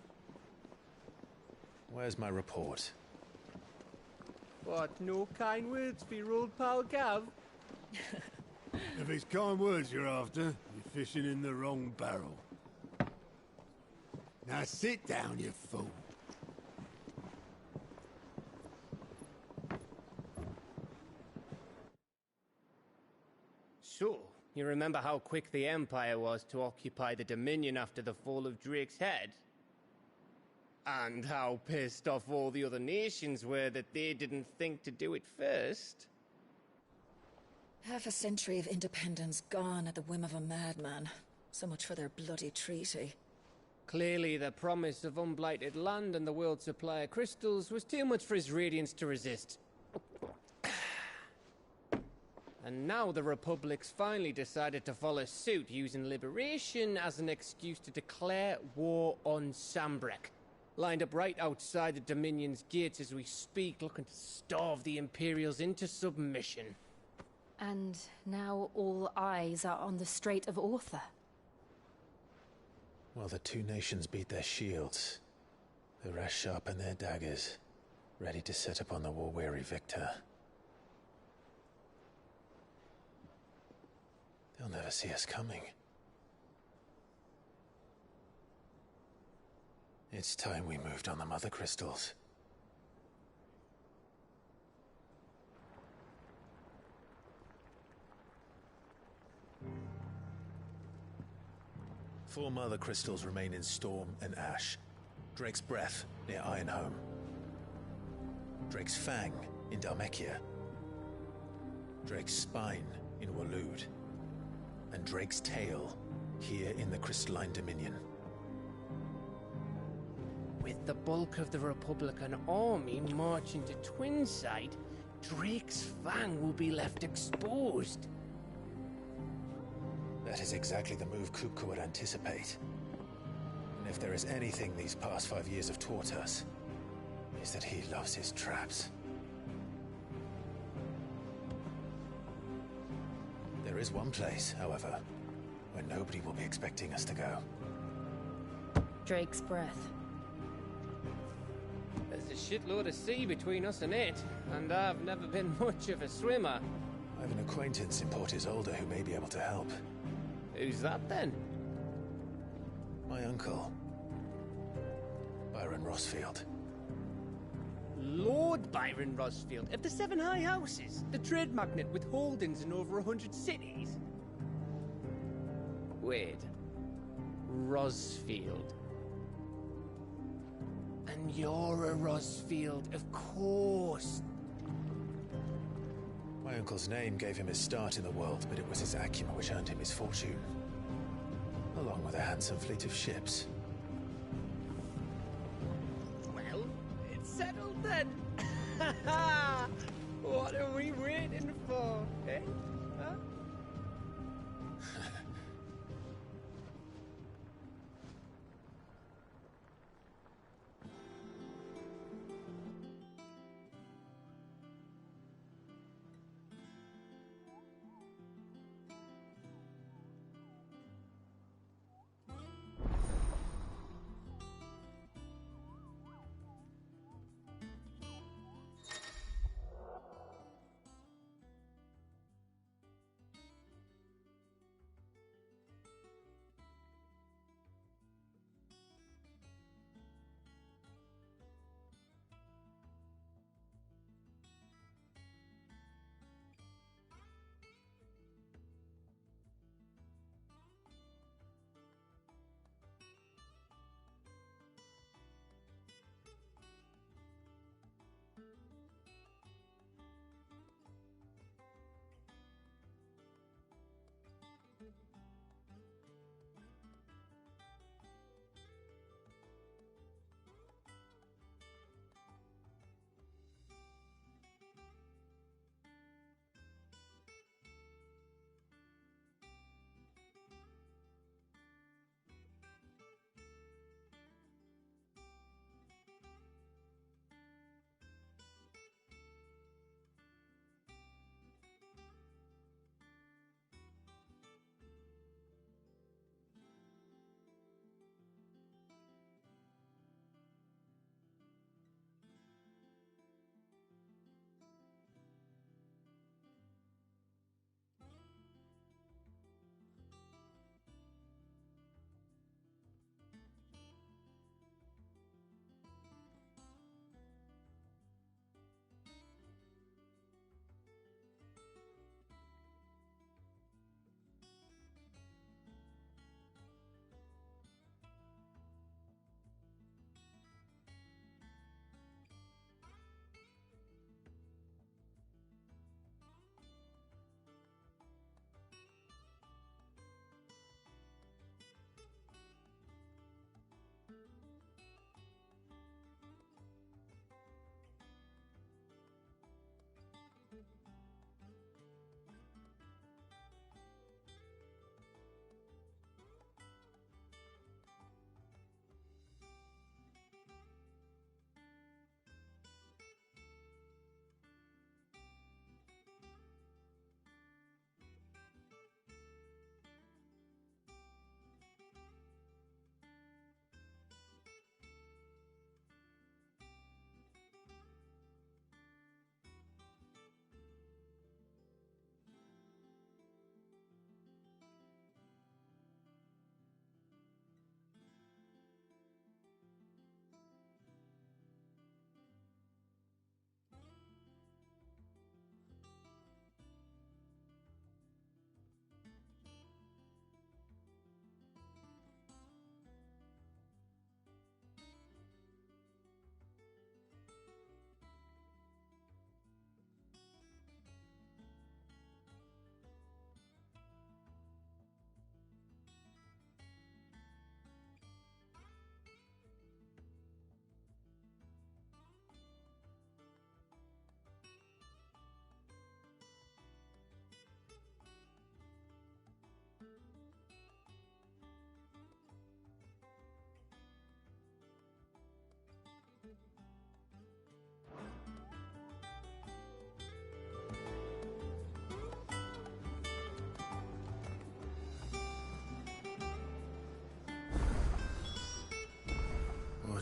Speaker 1: Where's my report?
Speaker 9: What, no kind words for your old pal Gav?
Speaker 4: If it's kind words you're after, you're fishing in the wrong barrel. Now sit down, you fool.
Speaker 9: So, you remember how quick the Empire was to occupy the Dominion after the fall of Drake's Head? And how pissed off all the other nations were that they didn't think to do it first?
Speaker 8: Half a century of independence gone at the whim of a madman. So much for their bloody treaty.
Speaker 9: Clearly, the promise of unblighted land and the world's supply of crystals was too much for his radiance to resist. And now the Republic's finally decided to follow suit, using liberation as an excuse to declare war on Sambrek. Lined up right outside the Dominion's gates as we speak, looking to starve the Imperials into submission.
Speaker 11: And now all eyes are on the Strait of Author.
Speaker 1: While the two nations beat their shields, the rest sharpen their daggers, ready to set upon the war-weary victor. They'll never see us coming. It's time we moved on the Mother Crystals. Four Mother Crystals remain in Storm and Ash. Drake's Breath near Ironhome. Drake's Fang in Dhalmekia. Drake's Spine in Waloed. And Drake's Tail here in the Crystalline Dominion.
Speaker 9: With the bulk of the Republican army marching to Twinside, Drake's Fang will be left exposed.
Speaker 1: That is exactly the move Kupka would anticipate. And if there is anything these past 5 years have taught us, is that he loves his traps. There is one place, however, where nobody will be expecting us to go.
Speaker 11: Drake's Breath.
Speaker 9: There's a shitload of sea between us and it, and I've never been much of a swimmer.
Speaker 1: I have an acquaintance in Port Isolde who may be able to help.
Speaker 9: Who's that then?
Speaker 1: My uncle, Byron Rosfield.
Speaker 9: Lord Byron Rosfield of the Seven High Houses, the trade magnate with holdings in over 100 cities. Wait, Rosfield. And you're a Rosfield, of course.
Speaker 1: My uncle's name gave him his start in the world, but it was his acumen which earned him his fortune. Along with a handsome fleet of ships.
Speaker 9: Well, it's settled then. What are we waiting for, eh? Huh?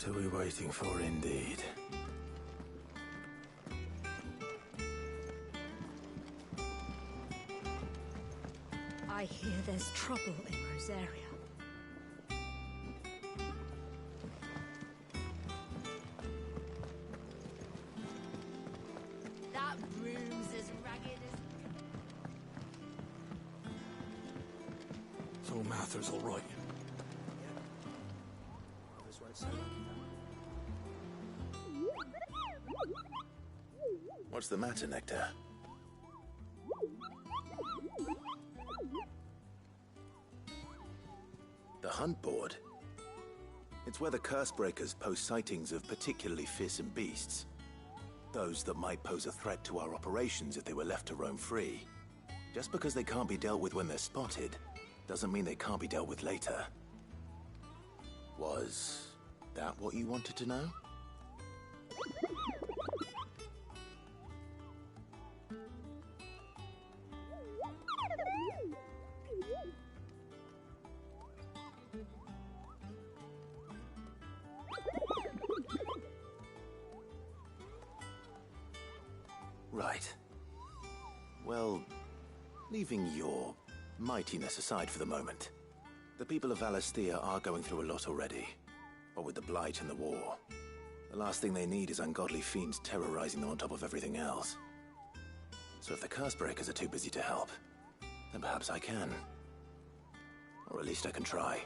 Speaker 1: What are we waiting for, indeed?
Speaker 11: I hear there's trouble in Rosaria.
Speaker 16: That room's as ragged as...
Speaker 14: So Mather's all right.
Speaker 1: What's the matter, Nectar? The hunt board? It's where the Cursebreakers post sightings of particularly fearsome beasts. Those that might pose a threat to our operations if they were left to roam free. Just because they can't be dealt with when they're spotted, doesn't mean they can't be dealt with later. Was that what you wanted to know? Right. Well, leaving your mightiness aside for the moment, the people of Valisthea are going through a lot already. What with the Blight and the war, the last thing they need is ungodly fiends terrorizing them on top of everything else. So if the Cursebreakers are too busy to help, then perhaps I can. Or at least I can try.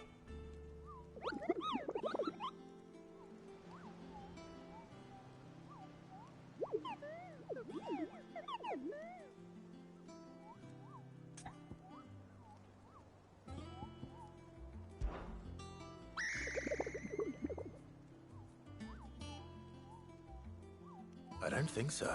Speaker 1: I don't think so.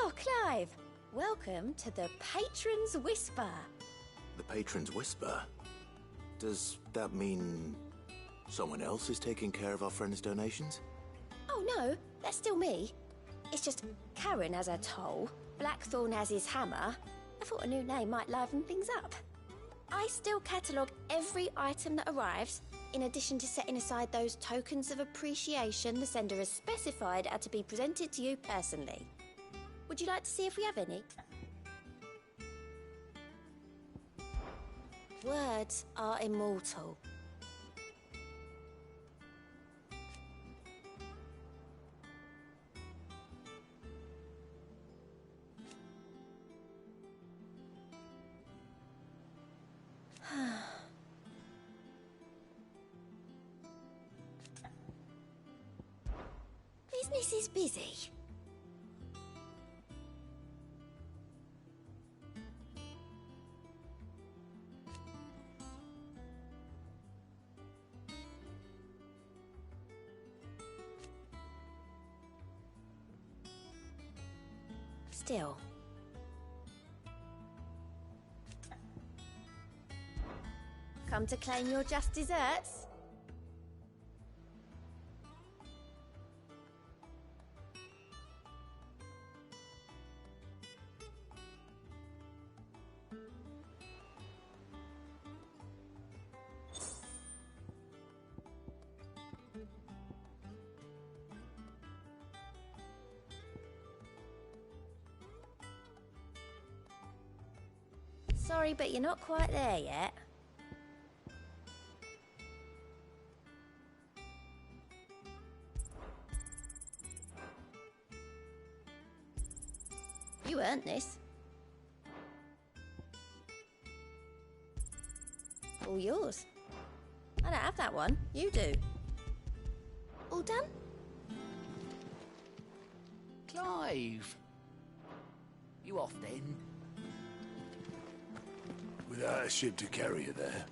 Speaker 16: Oh, Clive! Welcome to the Patron's Whisper.
Speaker 1: The Patron's Whisper? Does that mean someone else is taking care of our friends' donations?
Speaker 16: Oh no, that's still me. It's just Karen has her toll, Blackthorn has his hammer. I thought a new name might liven things up. I still catalogue every item that arrives, in addition to setting aside those tokens of appreciation the sender has specified are to be presented to you personally. Would you like to see if we have any? Words are immortal. Business is busy. still. Come to claim your just desserts? Sorry, but you're not quite there yet. You earned this. All yours. I don't have that one. You do. All done?
Speaker 15: Clive! You off then?
Speaker 4: Without a ship to carry you there.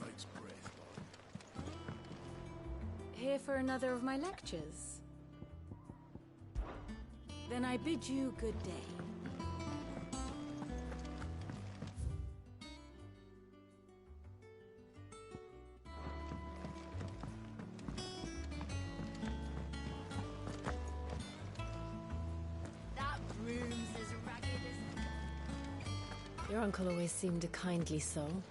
Speaker 4: Drake's breath.
Speaker 11: Here for another of my lectures? Then I bid you good day.
Speaker 5: That room's as ragged as... Your uncle always seemed a kindly soul.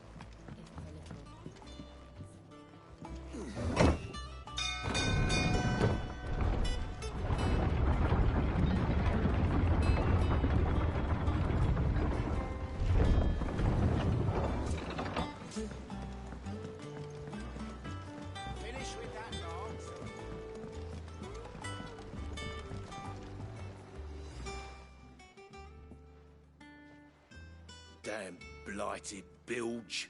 Speaker 10: Finish with that, Lance.
Speaker 7: Damn blighted bilge.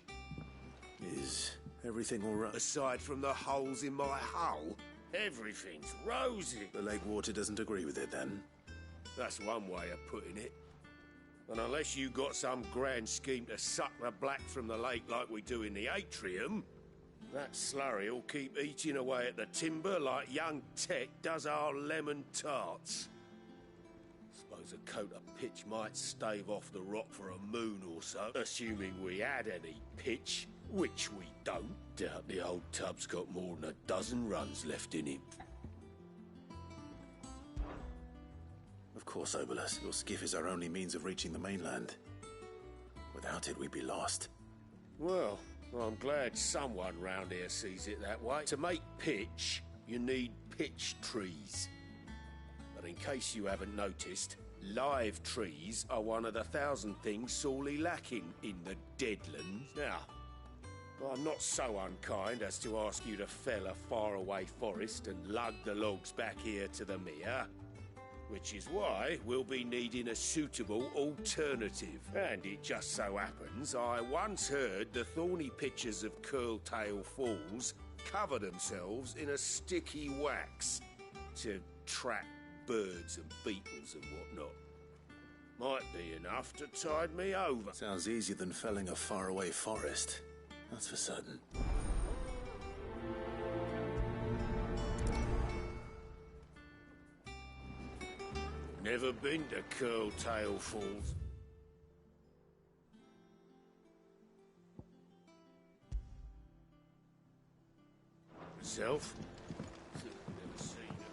Speaker 1: Is everything all right?
Speaker 7: Aside from the holes in my hull, everything's rosy.
Speaker 1: The lake water doesn't agree with it, then?
Speaker 7: That's one way of putting it. And unless you got some grand scheme to suck the black from the lake like we do in the atrium, that slurry will keep eating away at the timber like young Tet does our lemon tarts. Suppose a coat of pitch might stave off the rot for a moon or so, assuming we had any pitch, which we don't. Doubt the old tub's got more than a dozen runs left in him.
Speaker 1: Of course, Obolus. Your skiff is our only means of reaching the mainland. Without it, we'd be lost.
Speaker 7: Well, I'm glad someone round here sees it that way. To make pitch, you need pitch trees. But in case you haven't noticed, live trees are one of the 1,000 things sorely lacking in the Deadlands. Now, I'm not so unkind as to ask you to fell a faraway forest and lug the logs back here to the mere, which is why we'll be needing a suitable alternative. And it just so happens I once heard the thorny pitchers of Curltail Falls cover themselves in a sticky wax to trap birds and beetles and whatnot. Might be enough to tide me over.
Speaker 1: Sounds easier than felling a faraway forest. That's for certain.
Speaker 7: Never been to Curltail Falls. Myself? Never seen it.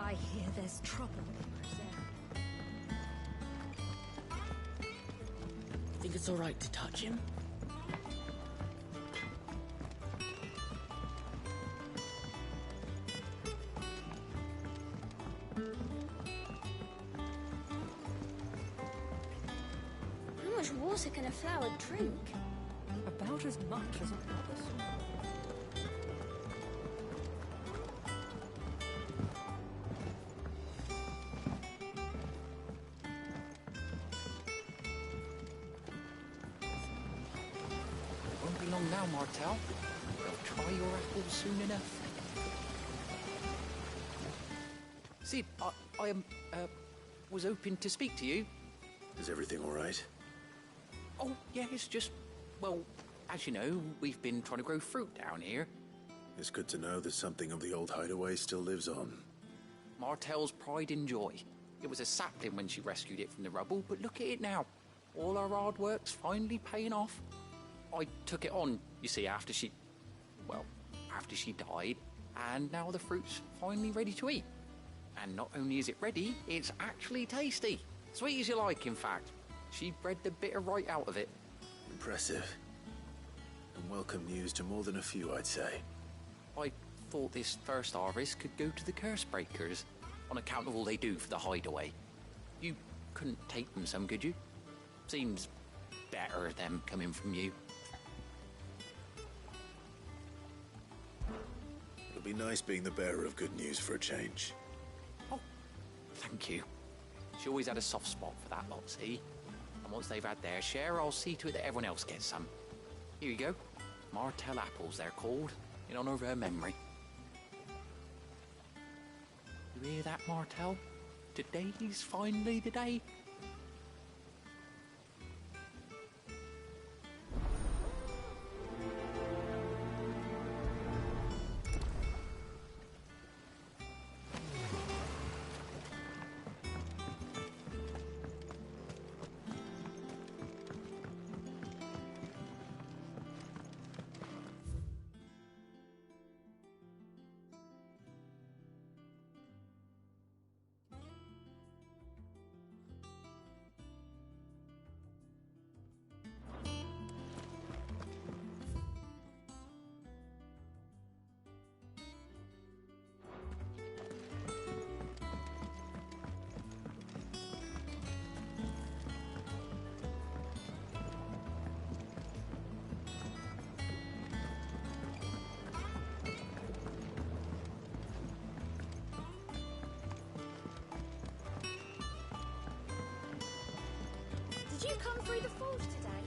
Speaker 11: I hear there's trouble in Brazil.
Speaker 15: Think it's all right to touch him?
Speaker 16: How much water can a flower drink?
Speaker 11: About as much as a brother's.
Speaker 15: Won't be long now, Martel. They'll
Speaker 2: buy your apples soon enough. Sid, I was hoping to speak to you.
Speaker 1: Is everything all right?
Speaker 2: Oh, yeah, it's just, well, as you know, we've been trying to grow fruit down here.
Speaker 1: It's good to know that something of the old hideaway still lives on.
Speaker 2: Martel's pride and joy. It was a sapling when she rescued it from the rubble, but look at it now. All our hard work's finally paying off. I took it on, you see, after she died, and now the fruit's finally ready to eat. And not only is it ready, it's actually tasty. Sweet as you like, in fact. She bred the bitter right out of it.
Speaker 1: Impressive. And welcome news to more than a few, I'd say.
Speaker 2: I thought this first harvest could go to the curse breakers, on account of all they do for the hideaway. You couldn't take them some, could you? Seems better them coming from you.
Speaker 1: It'll be nice being the bearer of good news for a change.
Speaker 2: Oh, thank you. She always had a soft spot for that lot, see? And once they've had their share, I'll see to it that everyone else gets some. Here you go. Martel apples, they're called, in honor of her memory. You hear that, Martel? Today's finally the day.
Speaker 16: Did you come through the forge today?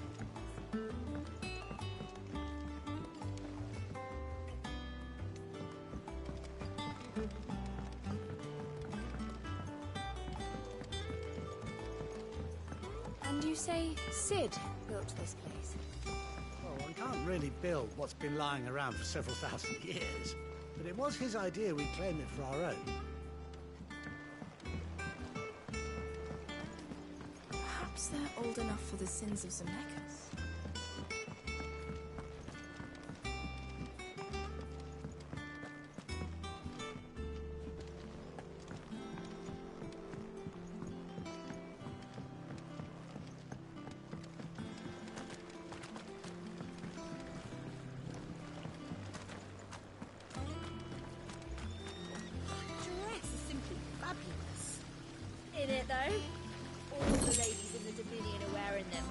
Speaker 16: And you say Sid built this place?
Speaker 10: Well, one can't really build what's been lying around for several thousand years. But it was his idea we claim it for our own.
Speaker 5: Perhaps they're old enough for the sins of Zemeckis.
Speaker 11: Dress is simply fabulous. In it, though? All the ladies in the Dominion are wearing them.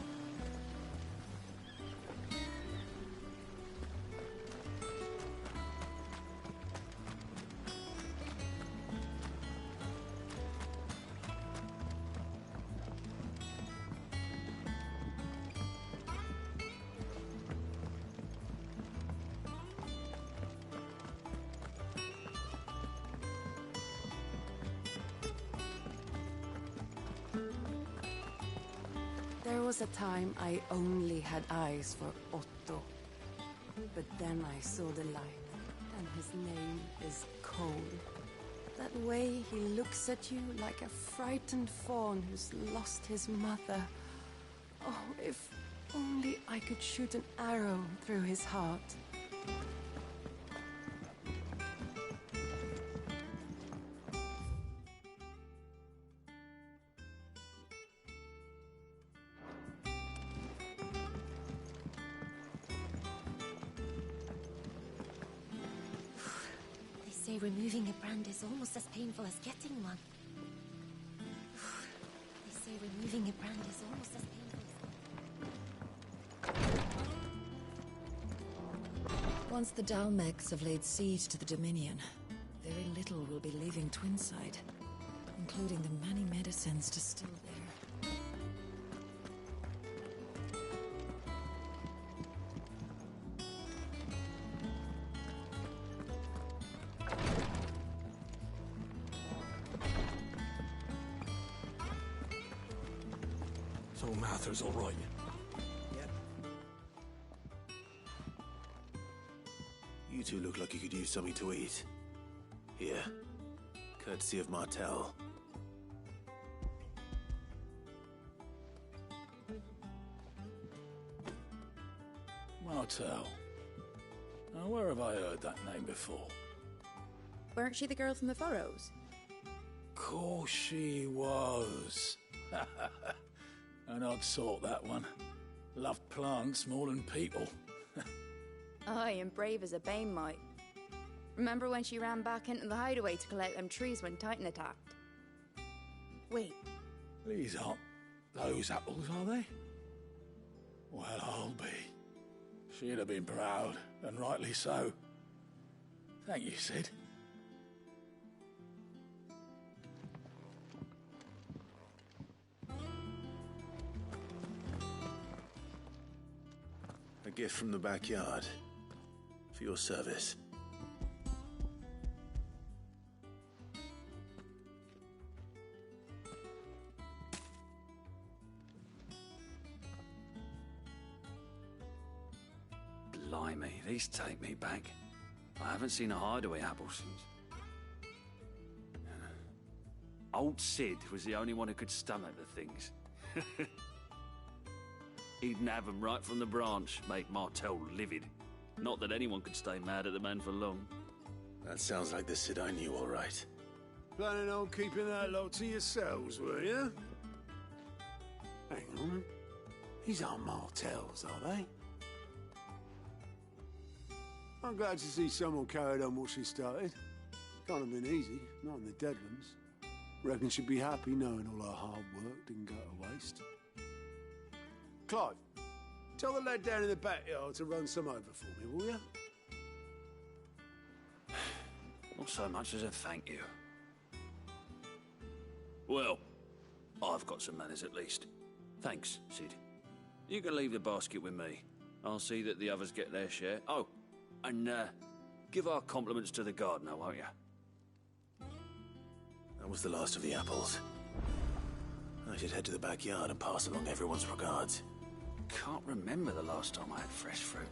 Speaker 5: There was a time I only had eyes for Otto. But then I saw the light, and his name is Cole. That way he looks at you like a frightened fawn who's lost his mother. Oh, if only I could shoot an arrow through his heart.
Speaker 16: They say removing a brand is almost as painful as getting one. They say removing a brand is almost as painful as...
Speaker 8: Once the Dalmecs have laid siege to the Dominion, very little will be leaving Twinside, including the many medicines distilled there.
Speaker 21: So Mather's all right.
Speaker 1: You two look like you could use something to eat. Here. Courtesy of Martel.
Speaker 10: Martel. Now, where have I heard that name before?
Speaker 13: Weren't she the girl from the Furrows?
Speaker 10: Course she was. An odd sort, that one. Loved plants more than people.
Speaker 13: Aye, and brave as a bane mite. Remember when she ran back into the hideaway to collect them trees when Titan attacked? Wait.
Speaker 10: These aren't those apples, are they? Well, I'll be. She'd have been proud, and rightly so. Thank you, Sid.
Speaker 1: A gift from the backyard. For your service.
Speaker 18: Blimey, these take me back. I haven't seen a hideaway apple since. Old Sid was the only one who could stomach the things. He'd nab 'em right from the branch, make Martel livid. Not that anyone could stay mad at the man for long.
Speaker 1: That sounds like the Sid I knew, all right.
Speaker 4: Planning on keeping that lot to yourselves, were you? Hang on. These aren't Martels, are they? I'm glad to see someone carried on what she started. Can't have been easy, not in the Deadlands. Reckon she'd be happy knowing all her hard work didn't go to waste. Clive, tell the lad down in the backyard to run some over for me, will you?
Speaker 18: Not so much as a thank you. Well, I've got some manners at least. Thanks, Sid. You can leave the basket with me. I'll see that the others get their share. Oh, and give our compliments to the gardener, won't you?
Speaker 1: That was the last of the apples. I should head to the backyard and pass along everyone's regards.
Speaker 18: Can't remember the last time I had fresh fruit.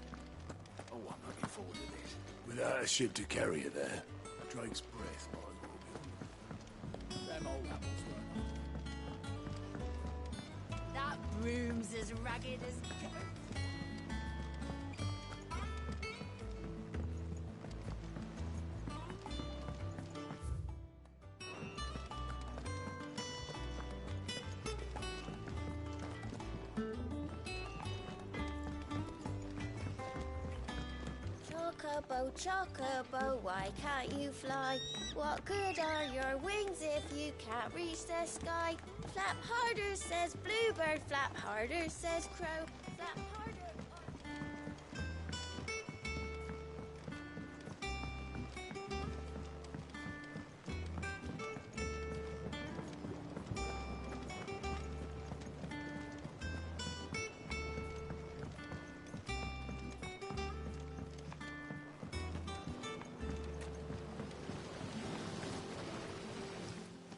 Speaker 18: Oh, I'm looking forward to this.
Speaker 4: Without a ship to carry it there, Drake's breath might as well be on.
Speaker 10: Them old apples weren't.
Speaker 11: That room's as ragged as...
Speaker 16: Chocobo, chocobo, why can't you fly? What good are your wings if you can't reach the sky? Flap harder, says bluebird, flap harder, says crow, flap harder.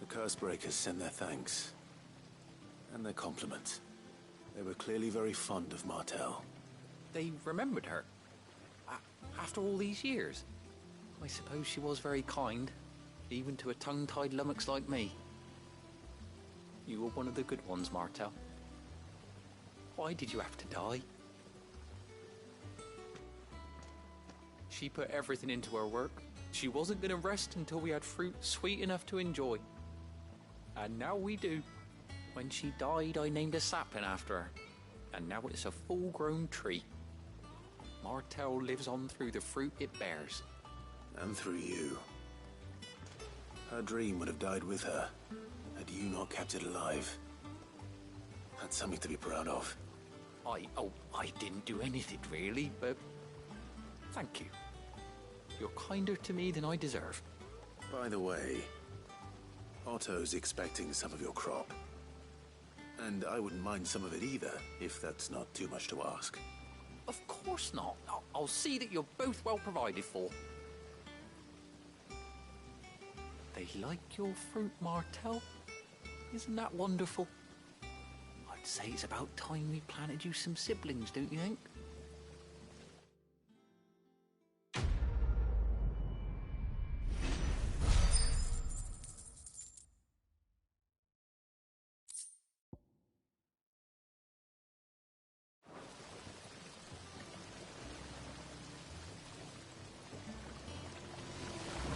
Speaker 1: Cursebreakers send their thanks. And their compliments. They were clearly very fond of Martel.
Speaker 2: They remembered her. After all these years. I suppose she was very kind, even to a tongue-tied lummox like me. You were one of the good ones, Martel. Why did you have to die? She put everything into her work. She wasn't going to rest until we had fruit sweet enough to enjoy. And now we do. When she died, I named a sapling after her. And now it's a full-grown tree. Martel lives on through the fruit it bears.
Speaker 1: And through you. Her dream would have died with her, had you not kept it alive. That's something to be proud of.
Speaker 2: I didn't do anything really, but thank you. You're kinder to me than I deserve.
Speaker 1: By the way, Otto's expecting some of your crop. And I wouldn't mind some of it either, if that's not too much to ask.
Speaker 2: Of course not. I'll see that you're both well provided for. They like your fruit, Martel. Isn't that wonderful? I I'd say it's about time we planted you some siblings, don't you think?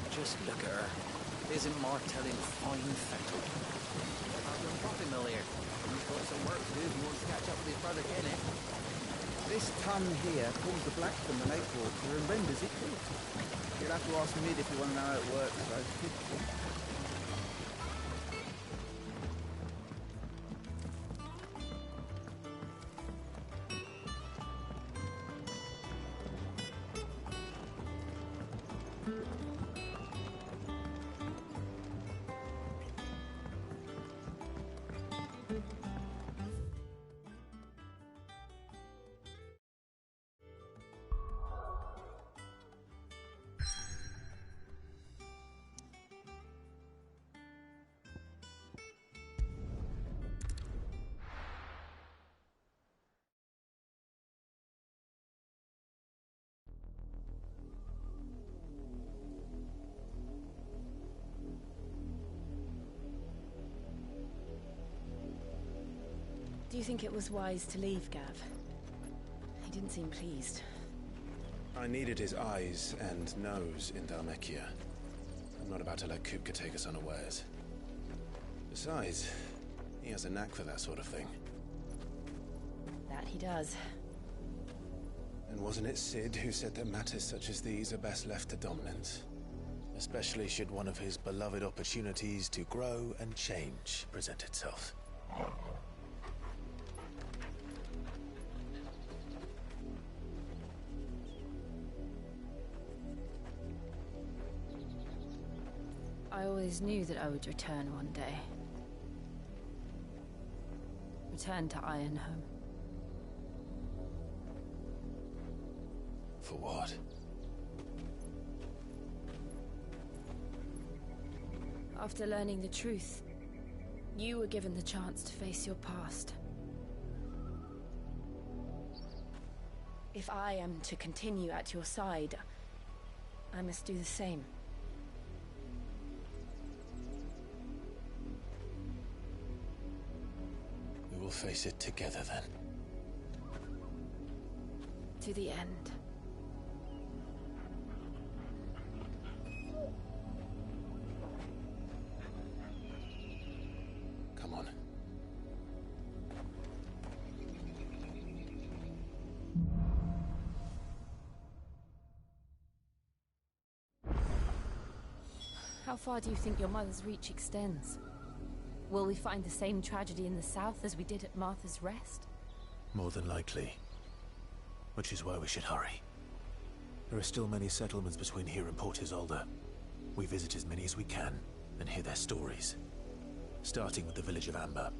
Speaker 2: Just look at her. Isn't Martell in fine fettle? I've got a coffee mill here. He's got some work to do if he wants to catch up with his brother Kenneth.
Speaker 12: This ton here pulls the black from the lake water and renders it good. You'll have to ask Mid if you want to know how it works, though.
Speaker 5: Do you think it was wise to leave, Gav? He didn't seem pleased.
Speaker 1: I needed his eyes and nose in Dhalmekia. I'm not about to let Kupka take us unawares. Besides, he has a knack for that sort of thing.
Speaker 5: That he does.
Speaker 1: And wasn't it Cid who said that matters such as these are best left to dominance? Especially should one of his beloved opportunities to grow and change present itself.
Speaker 5: I always knew that I would return one day. Return to Ironhome.
Speaker 1: For what?
Speaker 5: After learning the truth, you were given the chance to face your past. If I am to continue at your side, I must do the same.
Speaker 1: We will face it together then.
Speaker 5: To the end.
Speaker 1: Come on.
Speaker 5: How far do you think your mother's reach extends? Will we find the same tragedy in the south as we did at Martha's Rest?
Speaker 1: More than likely. Which is why we should hurry. There are still many settlements between here and Port Isolde. We visit as many as we can and hear their stories. Starting with the village of Amber.